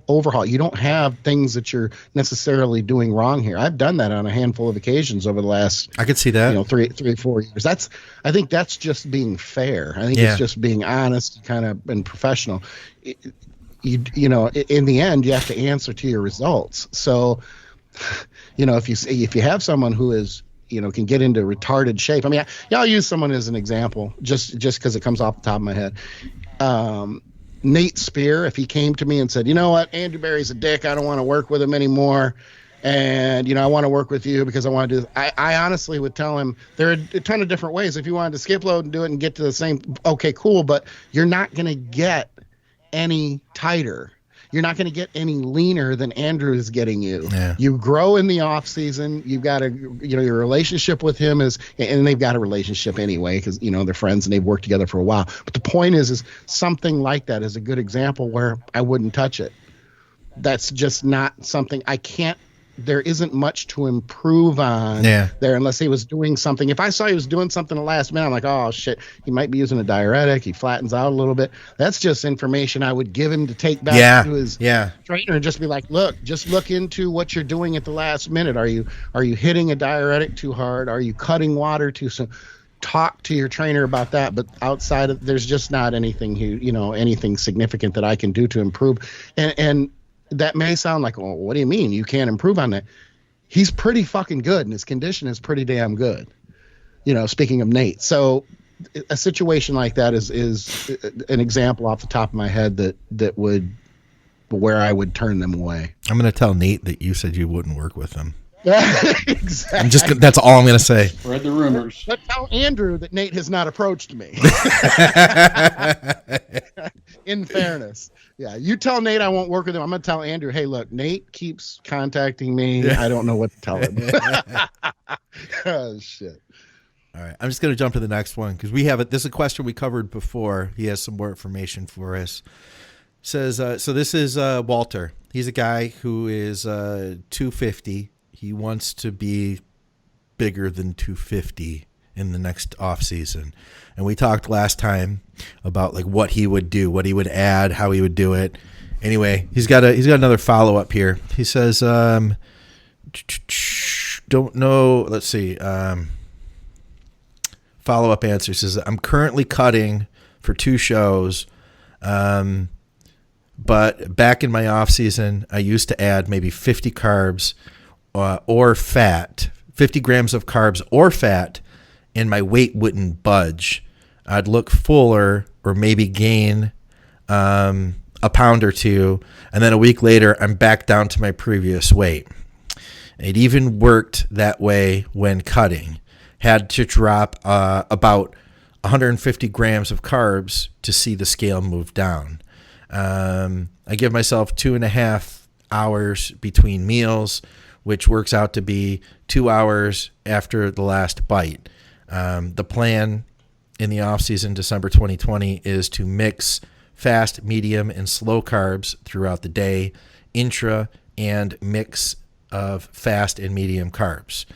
overhaul. You don't have things that you're necessarily doing wrong here. I've done that on a handful of occasions over the last, I could see that, 4 years. I think that's just being fair. I think it's just being honest, kind of, and professional. In the end, you have to answer to your results. So, if you have someone who is, can get into retarded shape. I mean, I'll use someone as an example, just because it comes off the top of my head. Nate Spear, if he came to me and said, you know what, Andrew Barry's a dick, I don't want to work with him anymore, and I want to work with you because I want to do this. I honestly would tell him there are a ton of different ways. If you wanted to skip load and do it and get to the same, okay, cool, but you're not going to get any tighter. You're not going to get any leaner than Andrew is getting you. Yeah. You grow in the off season. You've got your relationship with him is, and they've got a relationship anyway, because, they're friends and they've worked together for a while. But the point is something like that is a good example where I wouldn't touch it. That's just not something there isn't much to improve on there unless he was doing something. If I saw he was doing something the last minute, I'm like, oh shit, he might be using a diuretic. He flattens out a little bit. That's just information I would give him to take back to his trainer and just be like, look, just look into what you're doing at the last minute. Are you hitting a diuretic too hard? Are you cutting water too soon? Talk to your trainer about that. But outside of, there's just not anything anything significant that I can do to improve. And that may sound like, well, what do you mean you can't improve on that? He's pretty fucking good, and his condition is pretty damn good. Speaking of Nate, so a situation like that is an example off the top of my head that would where I would turn them away. I'm going to tell Nate that you said you wouldn't work with him. Exactly. That's all I'm going to say. Spread the rumors. But tell Andrew that Nate has not approached me. In fairness. Yeah, you tell Nate I won't work with him. I'm going to tell Andrew, hey, look, Nate keeps contacting me. I don't know what to tell him. Oh, shit. All right, I'm just going to jump to the next one because this is a question we covered before. He has some more information for us. Says, so this is Walter. He's a guy who is 250. He wants to be bigger than 250 in the next off season. And we talked last time about like what he would do, what he would add, how he would do it. Anyway, he's got another follow up here. He says, don't know. Let's see. Follow up answer says, I'm currently cutting for 2 shows. But back in my off season, I used to add maybe 50 carbs or fat, 50 grams of carbs or fat, and my weight wouldn't budge. I'd look fuller or maybe gain a pound or 2, and then a week later, I'm back down to my previous weight. It even worked that way when cutting. Had to drop about 150 grams of carbs to see the scale move down. I give myself 2.5 hours between meals, which works out to be 2 hours after the last bite. The plan in the off season, December 2020, is to mix fast, medium, and slow carbs throughout the day, intra and mix of fast and medium carbs.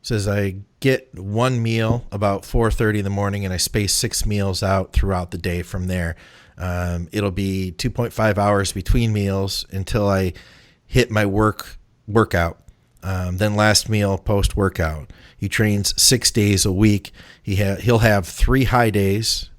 Says I get one meal about 4:30 in the morning, and I space 6 meals out throughout the day from there. It'll be 2.5 hours between meals until I hit my workout. Then last meal post-workout. He trains 6 days a week. He'll have 3 high days,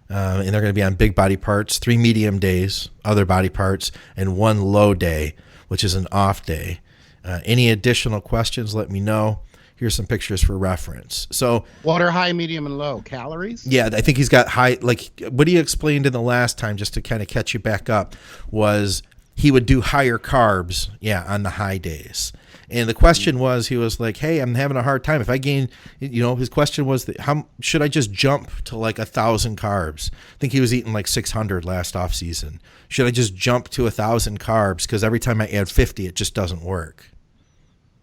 and they're going to be on big body parts, 3 medium days, other body parts, and 1 low day, which is an off day. Any additional questions, let me know. Here's some pictures for reference. So, what are high, medium, and low? Calories? Yeah, I think he's got high, like what he explained in the last time, just to kind of catch you back up, was he would do higher carbs, on the high days. And the question was, he was like, hey, I'm having a hard time. If I gain, his question was, how should I just jump to like 1,000 carbs? I think he was eating like 600 last off season. Should I just jump to 1,000 carbs? Because every time I add 50, it just doesn't work.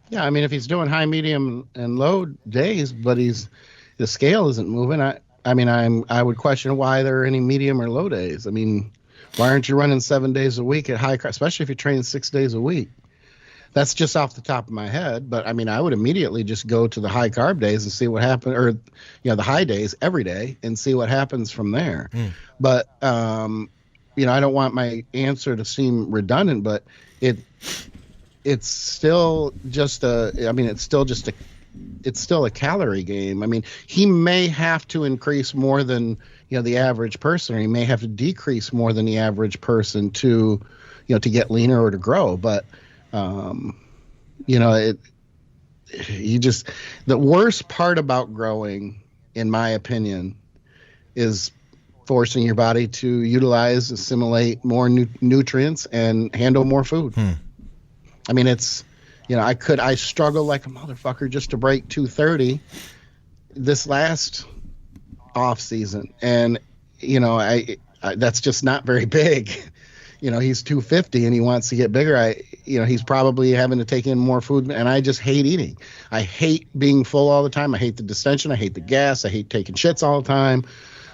Yeah, I mean, if he's doing high, medium, and low days, but the scale isn't moving, I would question why there are any medium or low days. I mean, why aren't you running 7 days a week at high carb, especially if you're training 6 days a week? That's just off the top of my head, but I mean, I would immediately just go to the high carb days and see what happens, or the high days every day and see what happens from there. But I don't want my answer to seem redundant, but it's still just it's still a calorie game. I mean, he may have to increase more than the average person, or he may have to decrease more than the average person to get leaner or to grow. But the worst part about growing, in my opinion, is forcing your body to assimilate more nutrients and handle more food. I mean, it's, I struggle like a motherfucker just to break 230 this last off season. And, I that's just not very big. He's 250 and he wants to get bigger. He's probably having to take in more food, and I just hate eating. I hate being full all the time. I hate the distension. I hate the gas. I hate taking shits all the time.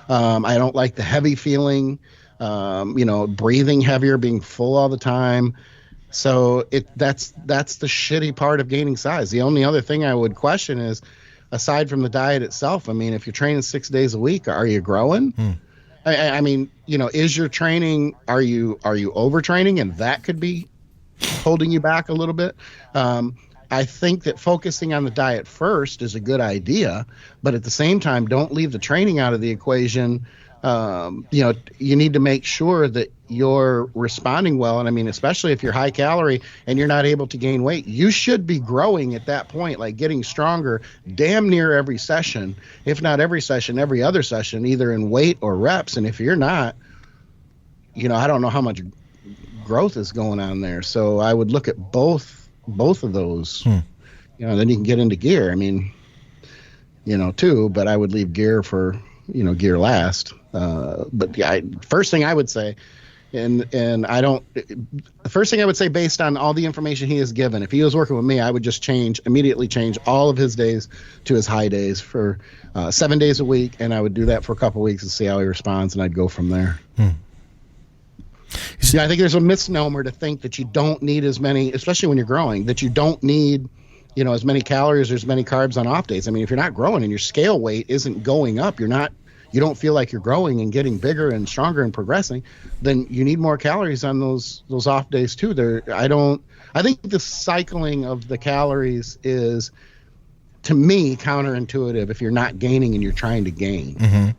I don't like the heavy feeling, breathing heavier, being full all the time. So that's the shitty part of gaining size. The only other thing I would question is, aside from the diet itself, I mean, if you're training 6 days a week, are you growing? I mean, is your training, are you overtraining, and that could be holding you back a little bit? I think that focusing on the diet first is a good idea, but at the same time, don't leave the training out of the equation. You need to make sure that you're responding well. And I mean, especially if you're high calorie and you're not able to gain weight, you should be growing at that point, like getting stronger damn near every session, if not every session, every other session, either in weight or reps. And if you're not, I don't know how much growth is going on there. So I would look at both of those, then you can get into gear. I mean, too, but I would leave gear for, gear last. But yeah, first thing I would say, the first thing I would say based on all the information he has given, if he was working with me, I would just immediately change all of his days to his high days for 7 days a week. And I would do that for a couple of weeks and see how he responds. And I'd go from there. Yeah, I think there's a misnomer to think that you don't need as many, especially when you're growing, that you don't need, as many calories or as many carbs on off days. I mean, if you're not growing and your scale weight isn't going up, you don't feel like you're growing and getting bigger and stronger and progressing, then you need more calories on those off days too. I think the cycling of the calories is, to me, counterintuitive if you're not gaining and you're trying to gain. Mm-hmm.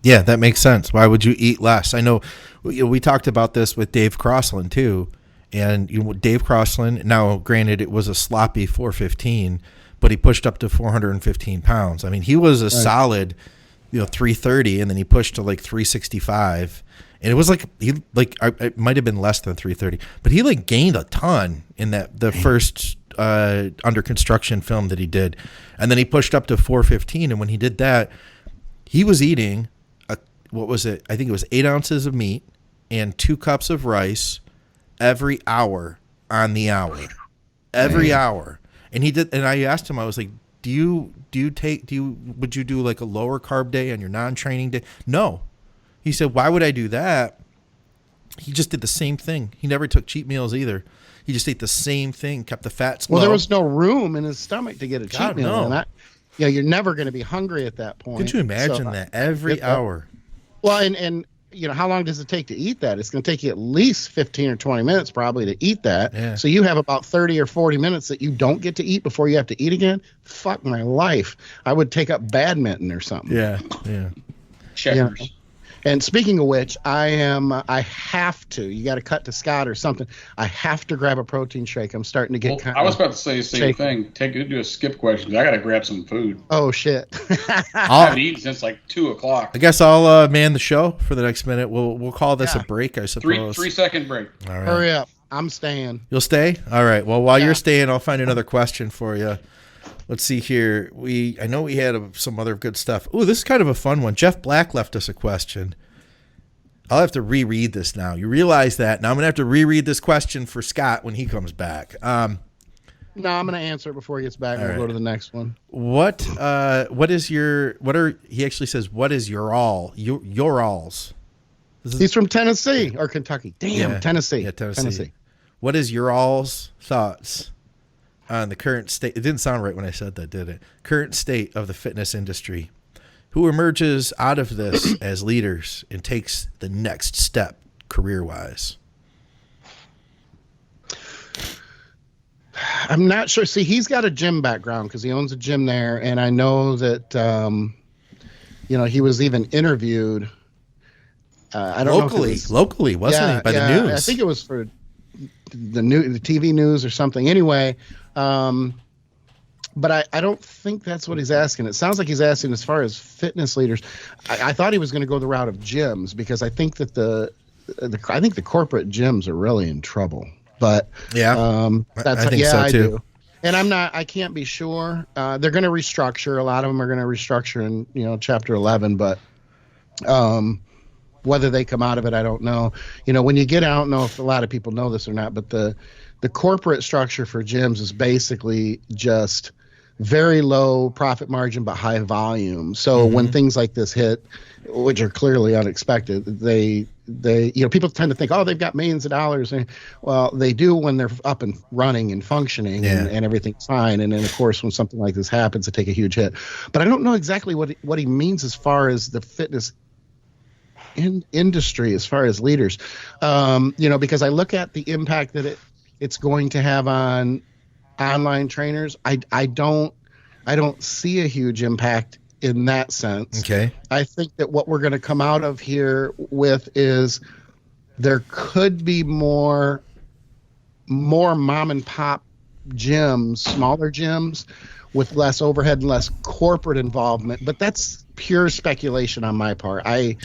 Yeah, that makes sense. Why would you eat less? I know we talked about this with Dave Crossland too. And Dave Crossland, now granted it was a sloppy 415, but he pushed up to 415 pounds. I mean, he was a solid, 330, and then he pushed to like 365. And it was it might have been less than 330, but he gained a ton in the first under construction film that he did. And then he pushed up to 415. And when he did that, he was eating, what was it? I think it was 8 ounces of meat and 2 cups of rice every hour on the hour, every hour. And he did. And I asked him, I was like, would you do like a lower carb day on your non-training day? No. He said, why would I do that? He just did the same thing. He never took cheat meals either. He just ate the same thing, kept the fats low. Well, there was no room in his stomach to get a cheat meal. No. And you're never going to be hungry at that point. Could you imagine that every hour? Well, and how long does it take to eat that? It's going to take you at least 15 or 20 minutes probably to eat that. Yeah. So you have about 30 or 40 minutes that you don't get to eat before you have to eat again. Fuck my life. I would take up badminton or something. Yeah. Checkers. Yeah. And speaking of which, I have to, you got to cut to Scott or something. I have to grab a protein shake. I'm starting to get kind of. I was about to say the same thing. Do a skip question. I got to grab some food. Oh, shit. I haven't eaten since like 2:00. I guess I'll man the show for the next minute. We'll call this a break, I suppose. 3-second break. All right. Hurry up. I'm staying. You'll stay? All right. Well, while you're staying, I'll find another question for you. Let's see here. I know we had some other good stuff. Ooh, this is kind of a fun one. Jeff Black left us a question. I'll have to reread this now. You realize that. Now I'm going to have to reread this question for Scott when he comes back. No, I'm going to answer it before he gets back. We'll go to the next one. He actually says, what is your alls? He's from Tennessee or Kentucky. Damn, yeah, Tennessee. Yeah, Tennessee. What is your all's thoughts on the current state? It didn't sound right when I said that, did it? Current state of the fitness industry. Who emerges out of this as leaders and takes the next step career-wise? I'm not sure. See, he's got a gym background because he owns a gym there, and I know that he was even interviewed. I don't know locally, wasn't he? By the news. I think it was for the TV news or something. Anyway, but I don't think that's what he's asking. It sounds like he's asking as far as fitness leaders. I thought he was going to go the route of gyms because I think that the corporate gyms are really in trouble. But I think so too. do. And I can't be sure. They're going to restructure. A lot of them are going to restructure in Chapter 11. But whether they come out of it, I don't know. When you get out, I don't know if a lot of people know this or not, but the corporate structure for gyms is basically just very low profit margin but high volume. So when things like this hit, which are clearly unexpected, they people tend to think, oh, they've got millions of dollars. And, well, they do when they're up and running and functioning and everything's fine. And then, of course, when something like this happens, they take a huge hit. But I don't know exactly what he means as far as the fitness industry, as far as leaders, because I look at the impact that it's going to have on online trainers. I don't see a huge impact in that sense. Okay. I think that what we're going to come out of here with is there could be more mom and pop gyms, smaller gyms with less overhead and less corporate involvement, but that's pure speculation on my part. I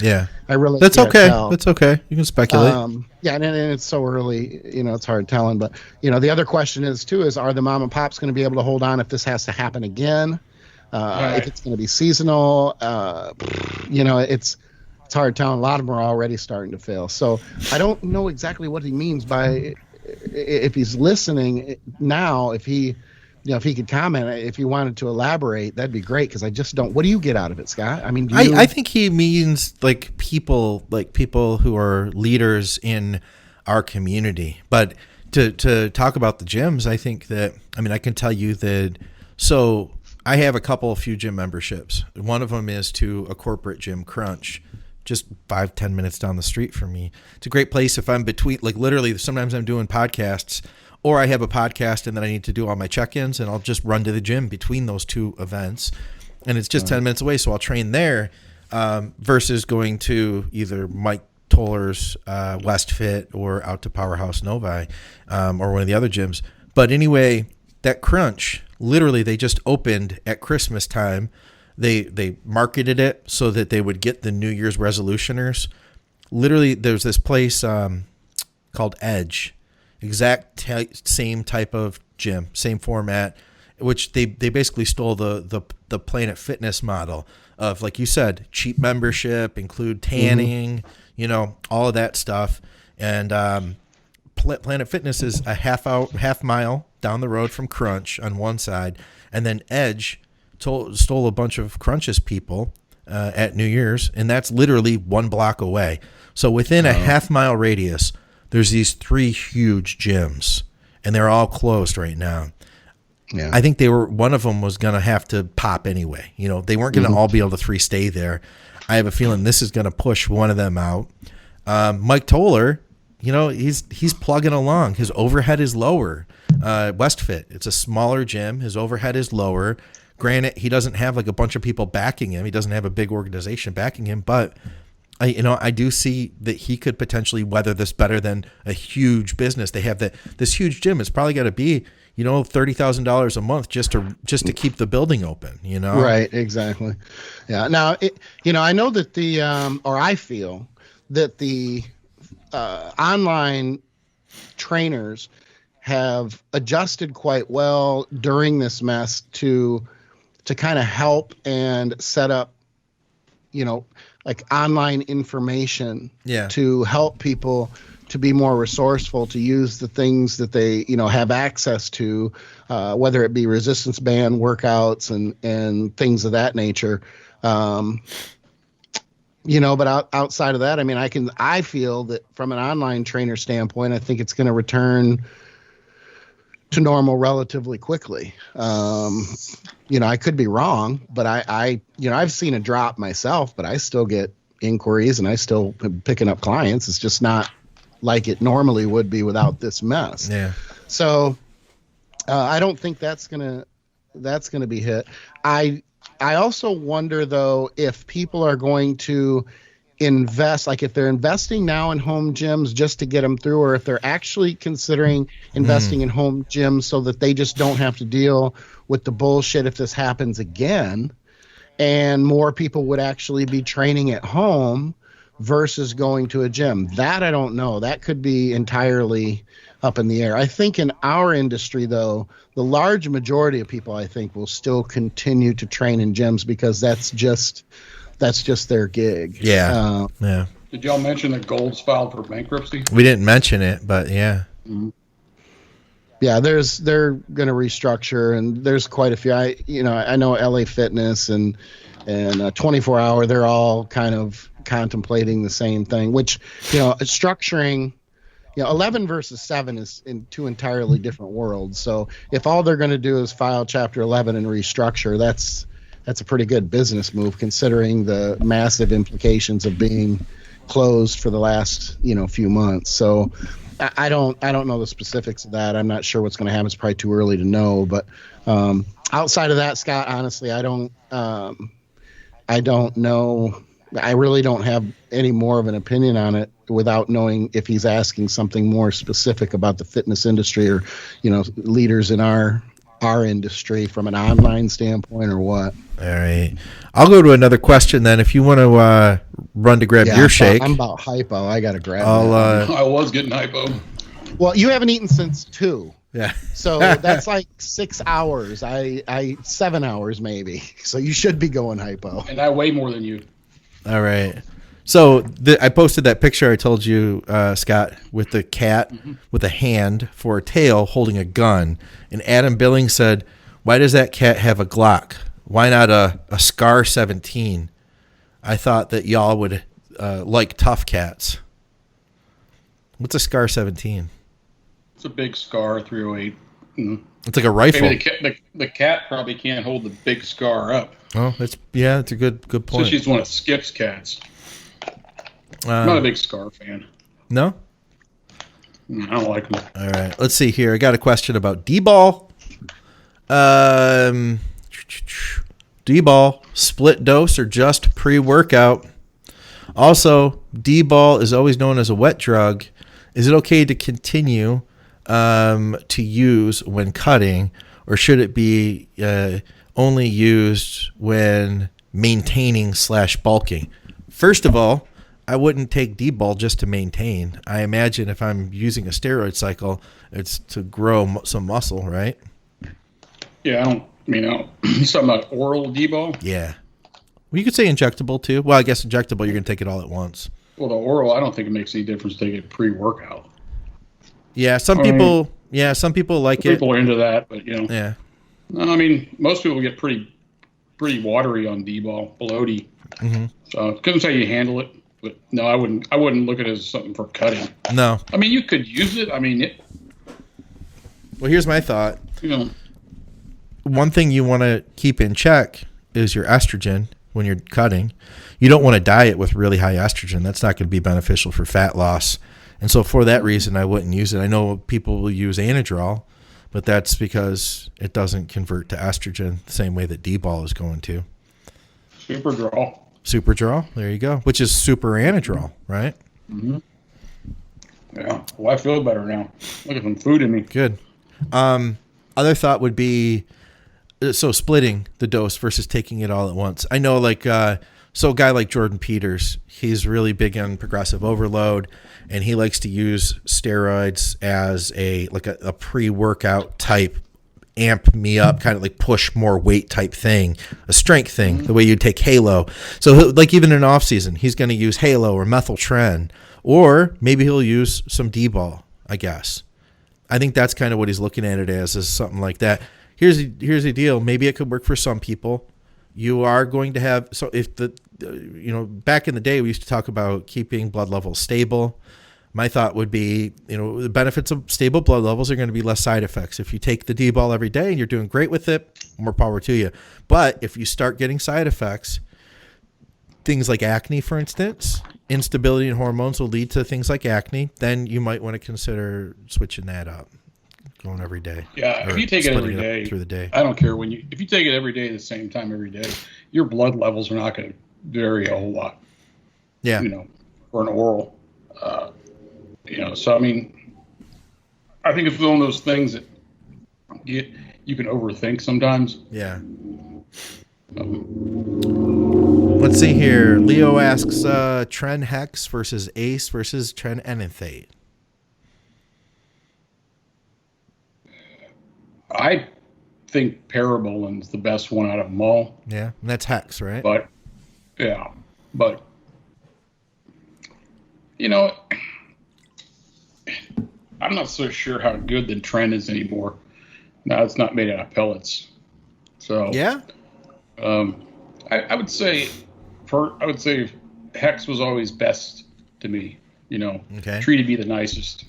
really that's can't okay. tell. That's okay. You can speculate. And it's so early, it's hard telling. But the other question is are the mom and pops going to be able to hold on if this has to happen again? Right. If it's going to be seasonal, it's hard telling. A lot of them are already starting to fail. So I don't know exactly what he means by, if he's listening now, if he could comment, if he wanted to elaborate, that'd be great. Because I just don't. What do you get out of it, Scott? I mean, I think he means people who are leaders in our community. But to talk about the gyms, I think that, I can tell you that. So I have a few gym memberships. One of them is to a corporate gym, Crunch, just 5-10 minutes down the street from me. It's a great place if I'm between, literally, sometimes I'm doing podcasts, or I have a podcast and then I need to do all my check-ins, and I'll just run to the gym between those two events. And it's just 10 minutes away, so I'll train there versus going to either Mike Toller's West Fit or out to Powerhouse Novi or one of the other gyms. But anyway, that Crunch, literally, they just opened at Christmas time. They marketed it so that they would get the New Year's resolutioners. Literally, there's this place called Edge, same type of gym, same format, which they basically stole the Planet Fitness model of, like you said, cheap membership, include tanning, all of that stuff. And Planet Fitness is a half mile down the road from Crunch on one side, and then Edge stole a bunch of Crunch's people at New Year's, and that's literally 1 block away. So within a half-mile radius, there's these 3 huge gyms, and they're all closed right now. Yeah. I think one of them was going to have to pop anyway. They weren't going to all be able to stay there. I have a feeling this is going to push one of them out. Mike Toller, he's plugging along. His overhead is lower. Westfit, it's a smaller gym. His overhead is lower. Granted, he doesn't have a bunch of people backing him. He doesn't have a big organization backing him, but I do see that he could potentially weather this better than a huge business. They have this huge gym. It's probably got to be, $30,000 a month just to keep the building open, Right. Exactly. Yeah. Now, I know that I feel that the online trainers have adjusted quite well during this mess to kind of help and set up, online information to help people to be more resourceful, to use the things that they, have access to, whether it be resistance band workouts and things of that nature. But outside of that, I feel that from an online trainer standpoint, I think it's going to return to normal relatively quickly. I could be wrong, but I've seen a drop myself, but I still get inquiries and I still am picking up clients. It's just not like it normally would be without this mess. Yeah. So I don't think that's gonna be hit. I also wonder though if people are going to invest, if they're investing now in home gyms just to get them through, or if they're actually considering investing in home gyms so that they just don't have to deal with the bullshit if this happens again, and more people would actually be training at home versus going to a gym. That I don't know. That could be entirely up in the air. I think in our industry, though, the large majority of people, I think, will still continue to train in gyms because that's just their gig. Yeah. Did y'all mention that Gold's filed for bankruptcy? We didn't mention it, but yeah. Mm-hmm. Yeah, they're going to restructure, and there's quite a few. I know LA Fitness and 24 Hour. They're all kind of contemplating the same thing. Which structuring. 11 versus 7 is in 2 entirely different worlds. So if all they're going to do is file Chapter 11 and restructure, that's a pretty good business move considering the massive implications of being closed for the last few months. So I don't know the specifics of that. I'm not sure what's going to happen. It's probably too early to know. But outside of that, Scott, honestly, I don't know I really don't have any more of an opinion on it without knowing if he's asking something more specific about the fitness industry or, leaders in our industry from an online standpoint or what. All right. I'll go to another question then. If you want to run to grab your shake. I'm about hypo. I got to grab I was getting hypo. Well, you haven't eaten since 2. Yeah. So that's like 6 hours. I 7 hours maybe. So you should be going hypo. And I weigh more than you. All right. So I posted that picture I told you, Scott, with the cat with a hand for a tail holding a gun. And Adam Billings said, "Why does that cat have a Glock? Why not a Scar 17? I thought that y'all would like tough cats." What's a Scar 17? It's a big Scar 308. Mm. It's like a rifle. Maybe the cat probably can't hold the big Scar up. Oh, it's a good point. So she's one that skips cats. I'm not a big Scar fan. No? I don't like them. All right. Let's see here. I got a question about D-ball. D-ball, split dose or just pre-workout? Also, D-ball is always known as a wet drug. Is it okay to continue to use when cutting, or should it be only used when maintaining / bulking? First of all, I wouldn't take D-ball just to maintain. I imagine if I'm using a steroid cycle, it's to grow some muscle, right? Yeah, he's talking about oral D-ball? Yeah. Well, you could say injectable too. Well, I guess injectable, you're going to take it all at once. Well, the oral, I don't think it makes any difference to take it pre-workout. Yeah, some people like it. People are into that, but Yeah. Most people get pretty watery on D-ball, bloaty. Mm-hmm. So it couldn't say you handle it, but no, I wouldn't look at it as something for cutting. No. You could use it. Well, here's my thought. One thing you want to keep in check is your estrogen when you're cutting. You don't want to diet with really high estrogen. That's not going to be beneficial for fat loss. And so for that reason, I wouldn't use it. I know people will use Anadrol, but that's because it doesn't convert to estrogen the same way that D-ball is going to. Superdrol, there you go, which is super Anadrol, right? Mm-hmm. Yeah, well, I feel better now. Look at some food in me. Good. Other thought would be, so splitting the dose versus taking it all at once. I know, so a guy like Jordan Peters, he's really big on progressive overload, and he likes to use steroids as a pre-workout type, amp me up, kind of like push more weight type thing, a strength thing, the way you take Halo. So even in off season, he's going to use Halo or methyltren, or maybe he'll use some D-ball, I guess. I think that's kind of what he's looking at it as, is something like that. Here's the deal. Maybe it could work for some people. You are going to have, so if back in the day, we used to talk about keeping blood levels stable. My thought would be, the benefits of stable blood levels are going to be less side effects. If you take the D-ball every day and you're doing great with it, more power to you. But if you start getting side effects, things like acne, for instance, instability in hormones will lead to things like acne, then you might want to consider switching that up, going every day. Yeah, if you take it every day through the day, I don't care if you take it every day at the same time every day, your blood levels are not going to vary a whole lot. Yeah. For an oral. So I think it's one of those things that you can overthink sometimes. Yeah. Let's see here. Leo asks, Tren Hex versus Ace versus Tren Enanthate. I think Parabolin's the best one out of them all. Yeah, and that's Hex, right? But I'm not so sure how good the Tren is anymore. Now it's not made out of pellets. So yeah, I would say Hex was always best to me. Okay. Treated me the nicest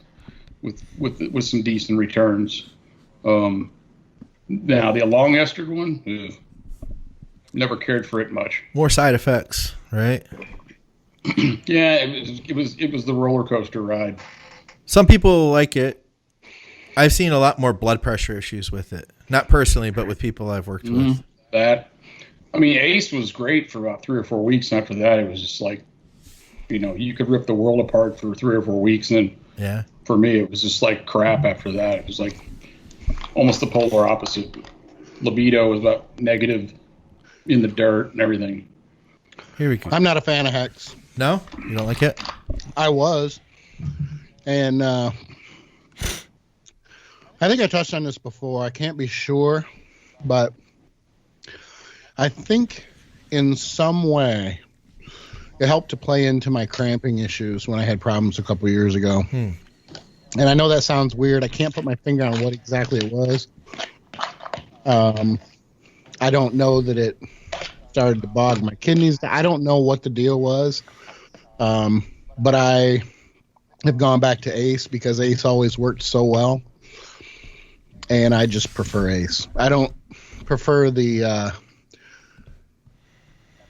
with some decent returns. Now the long ester one, never cared for it much. More side effects, right? Yeah, it was the roller coaster ride. Some people like it. I've seen a lot more blood pressure issues with it. Not personally, but with people I've worked with. That I mean, Ace was great for about 3 or 4 weeks. And after that, it was just like, you could rip the world apart for 3 or 4 weeks. And then for me, it was just like crap after that. It was like almost the polar opposite. Libido was about negative, in the dirt and everything. Here we go. I'm not a fan of Hex. No? You don't like it? I was. And I think I touched on this before. I can't be sure, but I think in some way it helped to play into my cramping issues when I had problems a couple years ago. And I know that sounds weird. I can't put my finger on what exactly it was. I don't know that it started to bog my kidneys. I don't know what the deal was. But I have gone back to Ace because Ace always worked so well. And I just prefer Ace. I don't prefer the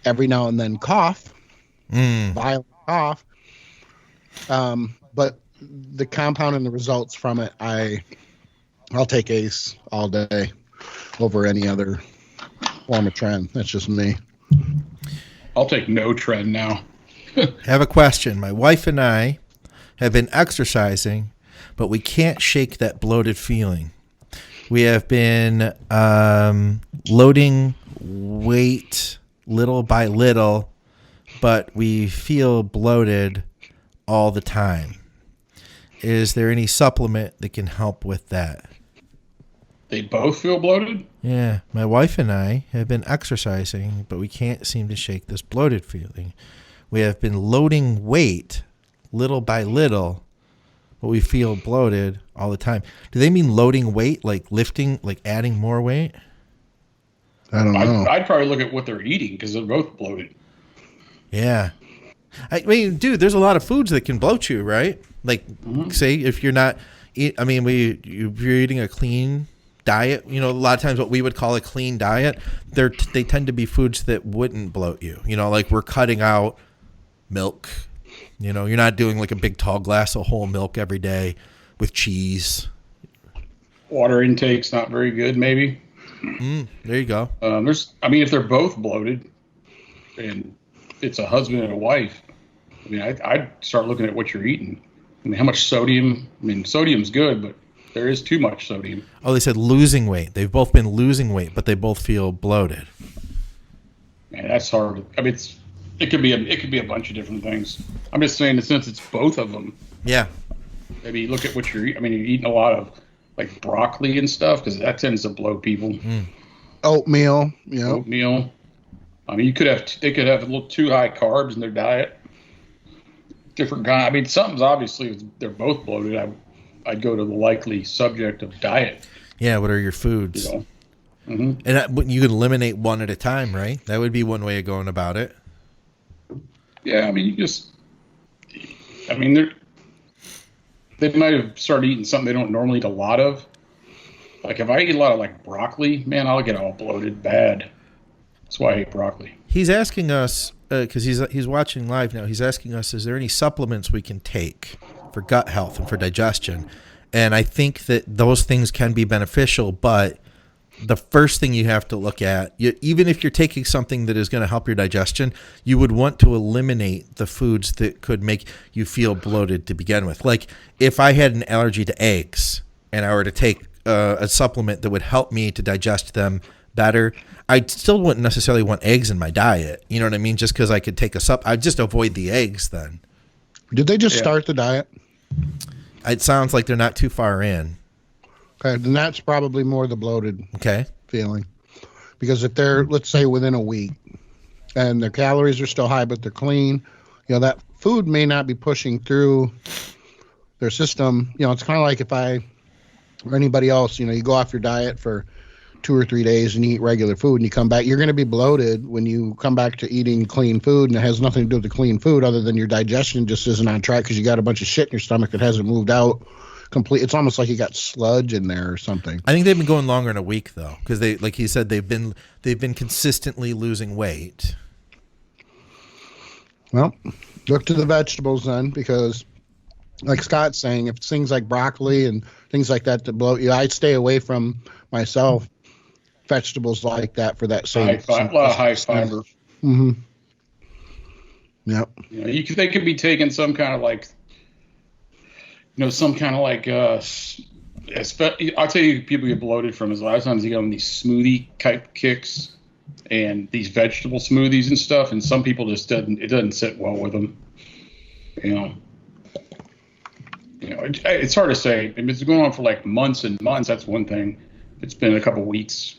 every now and then cough, violent cough. But the compound and the results from it, I'll take Ace all day over any other form of trend. That's just me. I'll take no trend now. Have a question. My wife and I have been exercising, but we can't shake that bloated feeling. We have been loading weight little by little, but we feel bloated all the time. Is there any supplement that can help with that? They both feel bloated? Yeah, my wife and I have been exercising, but we can't seem to shake this bloated feeling. We have been loading weight little by little, but we feel bloated all the time. Do they mean loading weight, like lifting, like adding more weight? I don't know. I'd probably look at what they're eating because they're both bloated. Yeah. I mean, dude, there's a lot of foods that can bloat you, right? Like, say, if you're not, if you're eating a clean diet, a lot of times what we would call a clean diet, they tend to be foods that wouldn't bloat you. Like we're cutting out milk. You're not doing like a big tall glass of whole milk every day with cheese. Water intake's not very good, maybe. There you go. If they're both bloated and it's a husband and a wife, I'd start looking at what you're eating. How much sodium? Sodium's good, but there is too much sodium. Oh, they said losing weight. They've both been losing weight, but they both feel bloated. Man, that's hard. It could be a bunch of different things. I'm just saying that since it's both of them. Yeah. Maybe look at what you're eating. You're eating a lot of like broccoli and stuff because that tends to bloat people. Oatmeal. Yeah. Oatmeal. They could have a little too high carbs in their diet. Different kind. Something's obviously they're both bloated. I'd go to the likely subject of diet. Yeah. What are your foods? And you can eliminate one at a time, right? That would be one way of going about it. Yeah. They might have started eating something they don't normally eat a lot of. Like if I eat a lot of like broccoli, man, I'll get all bloated bad. That's why I hate broccoli. He's asking us, because he's watching live now, he's asking us, is there any supplements we can take for gut health and for digestion? And I think that those things can be beneficial, but the first thing you have to look at, even if you're taking something that is going to help your digestion, you would want to eliminate the foods that could make you feel bloated to begin with. Like if I had an allergy to eggs and I were to take a supplement that would help me to digest them better, I still wouldn't necessarily want eggs in my diet. You know what I mean? Just because I could take I'd just avoid the eggs then. Did they just start the diet? It sounds like they're not too far in. Okay, then that's probably more the bloated feeling. Because if they're, let's say, within a week, and their calories are still high, but they're clean, that food may not be pushing through their system. It's kind of like if I or anybody else, you go off your diet for 2 or 3 days and you eat regular food and you come back, you're going to be bloated when you come back to eating clean food, and it has nothing to do with the clean food other than your digestion just isn't on track because you got a bunch of shit in your stomach that hasn't moved out complete. It's almost like you got sludge in there or something. I think they've been going longer than a week though, because they, like he said, they've been consistently losing weight. Well, look to the vegetables then, because like Scott's saying, if it's things like broccoli and things like that bloat you, I'd stay away from myself. vegetables like that for that same. A lot of high fiber. Mm-hmm. Yep. You know, they could be taking some kind of like, I'll tell you, people get bloated from is a lot of times you go on these smoothie type kicks and these vegetable smoothies and stuff, and some people just doesn't sit well with them. It's hard to say. If it's going on for like months and months, that's one thing. If it's been a couple weeks,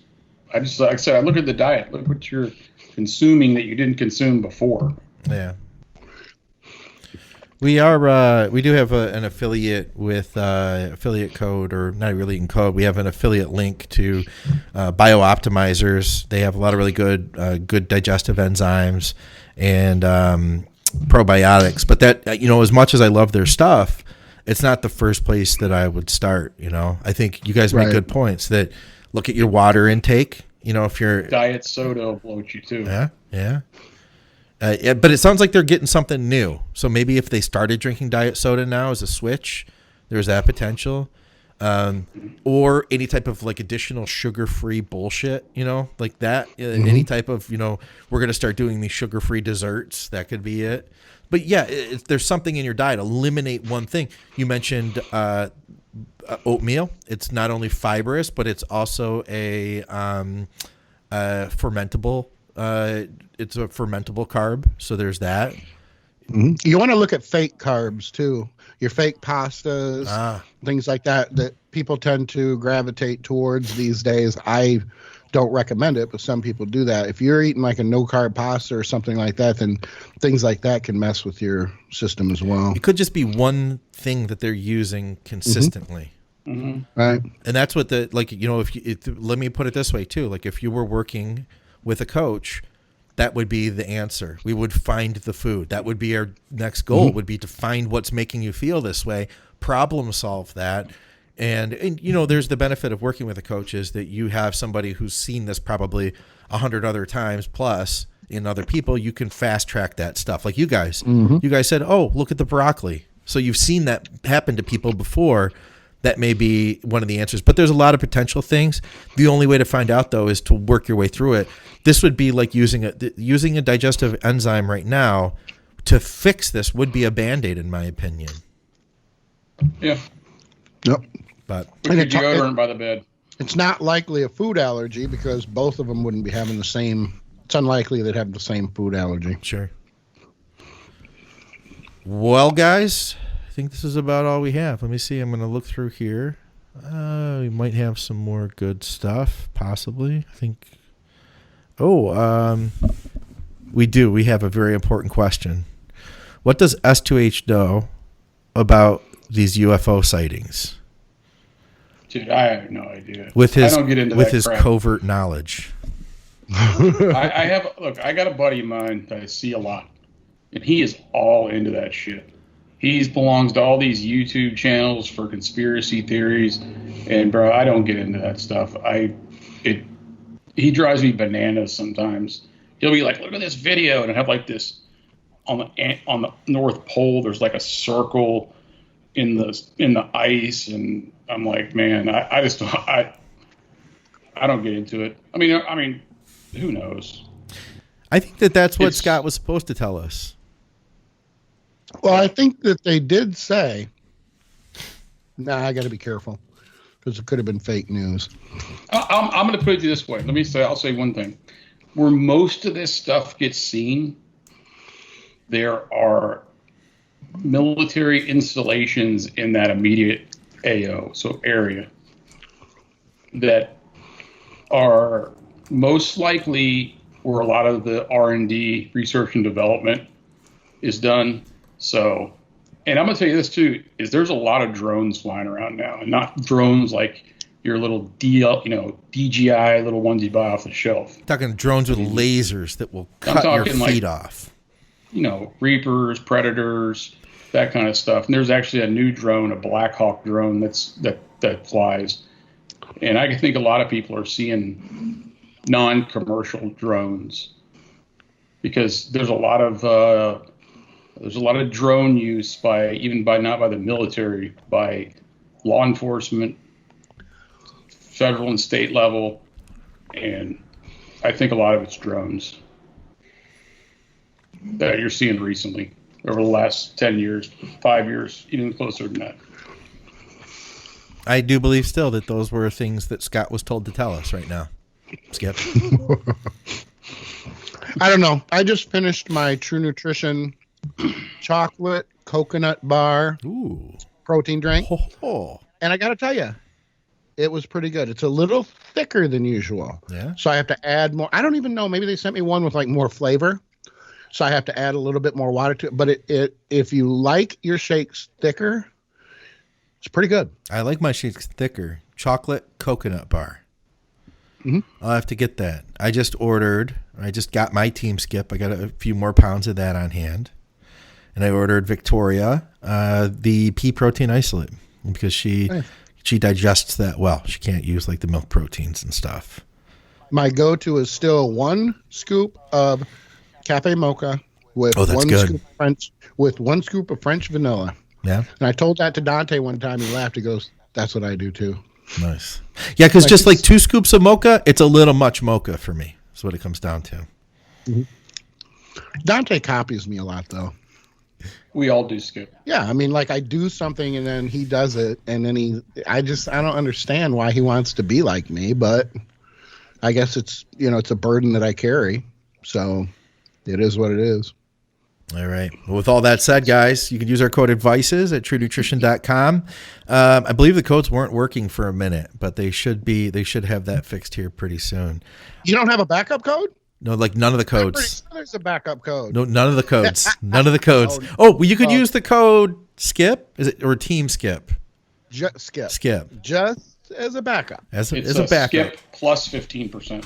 like I said, I look at the diet. Look what you're consuming that you didn't consume before. Yeah. We do have an affiliate with affiliate code, or not really in code. We have an affiliate link to BioOptimizers. They have a lot of really good digestive enzymes and probiotics. But that, as much as I love their stuff, it's not the first place that I would start. I think you guys make good points. That look at your water intake. If you're diet soda will bloat you too. Yeah. But it sounds like they're getting something new. So maybe if they started drinking diet soda now as a switch, there's that potential. Or any type of like additional sugar-free bullshit, like that. Any type of, we're going to start doing these sugar-free desserts. That could be it. But yeah, if there's something in your diet, eliminate one thing. You mentioned oatmeal. It's not only fibrous, but it's also a fermentable. It's a fermentable carb, so there's that. Mm-hmm. You want to look at fake carbs too. Your fake pastas, things like that people tend to gravitate towards these days. I don't recommend it, but some people do that. If you're eating like a no-carb pasta or something like that, then things like that can mess with your system as well. It could just be one thing that they're using consistently. Mm-hmm. Right. And that's what let me put it this way too. Like if you were working with a coach, that would be the answer. We would find the food. That would be our next goal, would be to find what's making you feel this way, problem solve that. And there's the benefit of working with a coach is that you have somebody who's seen this probably 100 other times plus in other people. You can fast track that stuff. Like you guys. You guys said, oh, look at the broccoli. So you've seen that happen to people before. That may be one of the answers, but there's a lot of potential things. The only way to find out, though, is to work your way through it. This would be like using a digestive enzyme right now to fix this would be a Band-Aid, in my opinion. Yeah. Yep. But deodorant by the bed. It's not likely a food allergy because both of them wouldn't be having the same. It's unlikely they'd have the same food allergy. Sure. Well, guys, I think this is about all we have. Let me see. I'm going to look through here. We might have some more good stuff, possibly. I think. We do. We have a very important question. What does S2H know about these UFO sightings? Dude, I have no idea. With his, I don't get into with that his crap. covert knowledge. I got a buddy of mine that I see a lot, and he is all into that shit. He belongs to all these YouTube channels for conspiracy theories, and bro, I don't get into that stuff. He drives me bananas sometimes. He'll be like, "Look at this video," and I have like this on the North Pole. There's like a circle in the ice, and I'm like, man, I just I don't get into it. I mean, who knows? I think that's what Scott was supposed to tell us. Well, I think that they did say, I got to be careful because it could have been fake news. I'm going to put it this way. I'll say one thing. Where most of this stuff gets seen, there are military installations in that immediate area that are most likely where a lot of the R&D, research and development, is done. So, and I'm going to tell you this too, is there's a lot of drones flying around now, and not drones like your little DJI little ones you buy off the shelf. Talking drones with lasers that will cut your feet off. Reapers, Predators, that kind of stuff. And there's actually a new drone, a Black Hawk drone that flies. And I think a lot of people are seeing non-commercial drones because there's a lot of drone use not by the military, by law enforcement, federal and state level. And I think a lot of it's drones that you're seeing recently over the last 10 years, 5 years, even closer than that. I do believe still that those were things that Scott was told to tell us right now. Skip. I don't know. I just finished my True Nutrition chocolate coconut bar protein drink. And I got to tell you, it was pretty good. It's a little thicker than usual. Yeah. So I have to add more. I don't even know. Maybe they sent me one with like more flavor. So I have to add a little bit more water to it. But if you like your shakes thicker, it's pretty good. I like my shakes thicker. Chocolate coconut bar. Mm-hmm. I'll have to get that. I just got my team Skip. I got a few more pounds of that on hand. And I ordered Victoria the pea protein isolate because she digests that well. She can't use like the milk proteins and stuff. My go-to is still 1 scoop of cafe mocha with one scoop of French vanilla. Yeah. And I told that to Dante one time. He laughed. He goes, "That's what I do too." Nice. Yeah, because just like 2 scoops of mocha, it's a little much mocha for me. That's what it comes down to. Mm-hmm. Dante copies me a lot, though. We all do, Skip. Yeah, I mean, like I do something and then he does it, and then I don't understand why he wants to be like me, but I guess it's a burden that I carry, so it is what it is. All right. Well, with all that said, guys, you can use our code ADVICES at TrueNutrition.com. I believe the codes weren't working for a minute, but they should have that fixed here pretty soon. You don't have a backup code? No, like none of the codes. There's a backup code. No, none of the codes. None of the codes. Oh, well, you could use the code SKIP. Is it or Team Skip? Skip. Skip. Just as a backup. As a backup. Skip plus 15%.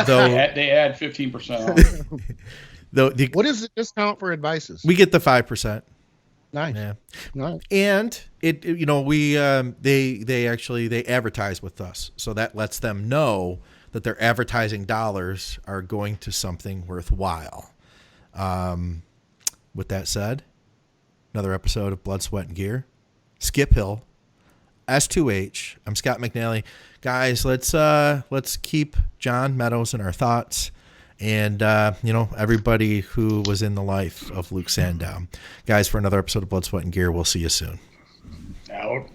Though they add 15% on. What is the discount for advices? We get the 5%. Nice. Yeah. Nice. And they advertise with us, so that lets them know that their advertising dollars are going to something worthwhile. With that said, another episode of Blood, Sweat, and Gear. Skip Hill, S2H. I'm Scott McNally. Guys, let's keep John Meadows in our thoughts. And, everybody who was in the life of Luke Sandoe. Guys, for another episode of Blood, Sweat, and Gear, we'll see you soon. Out.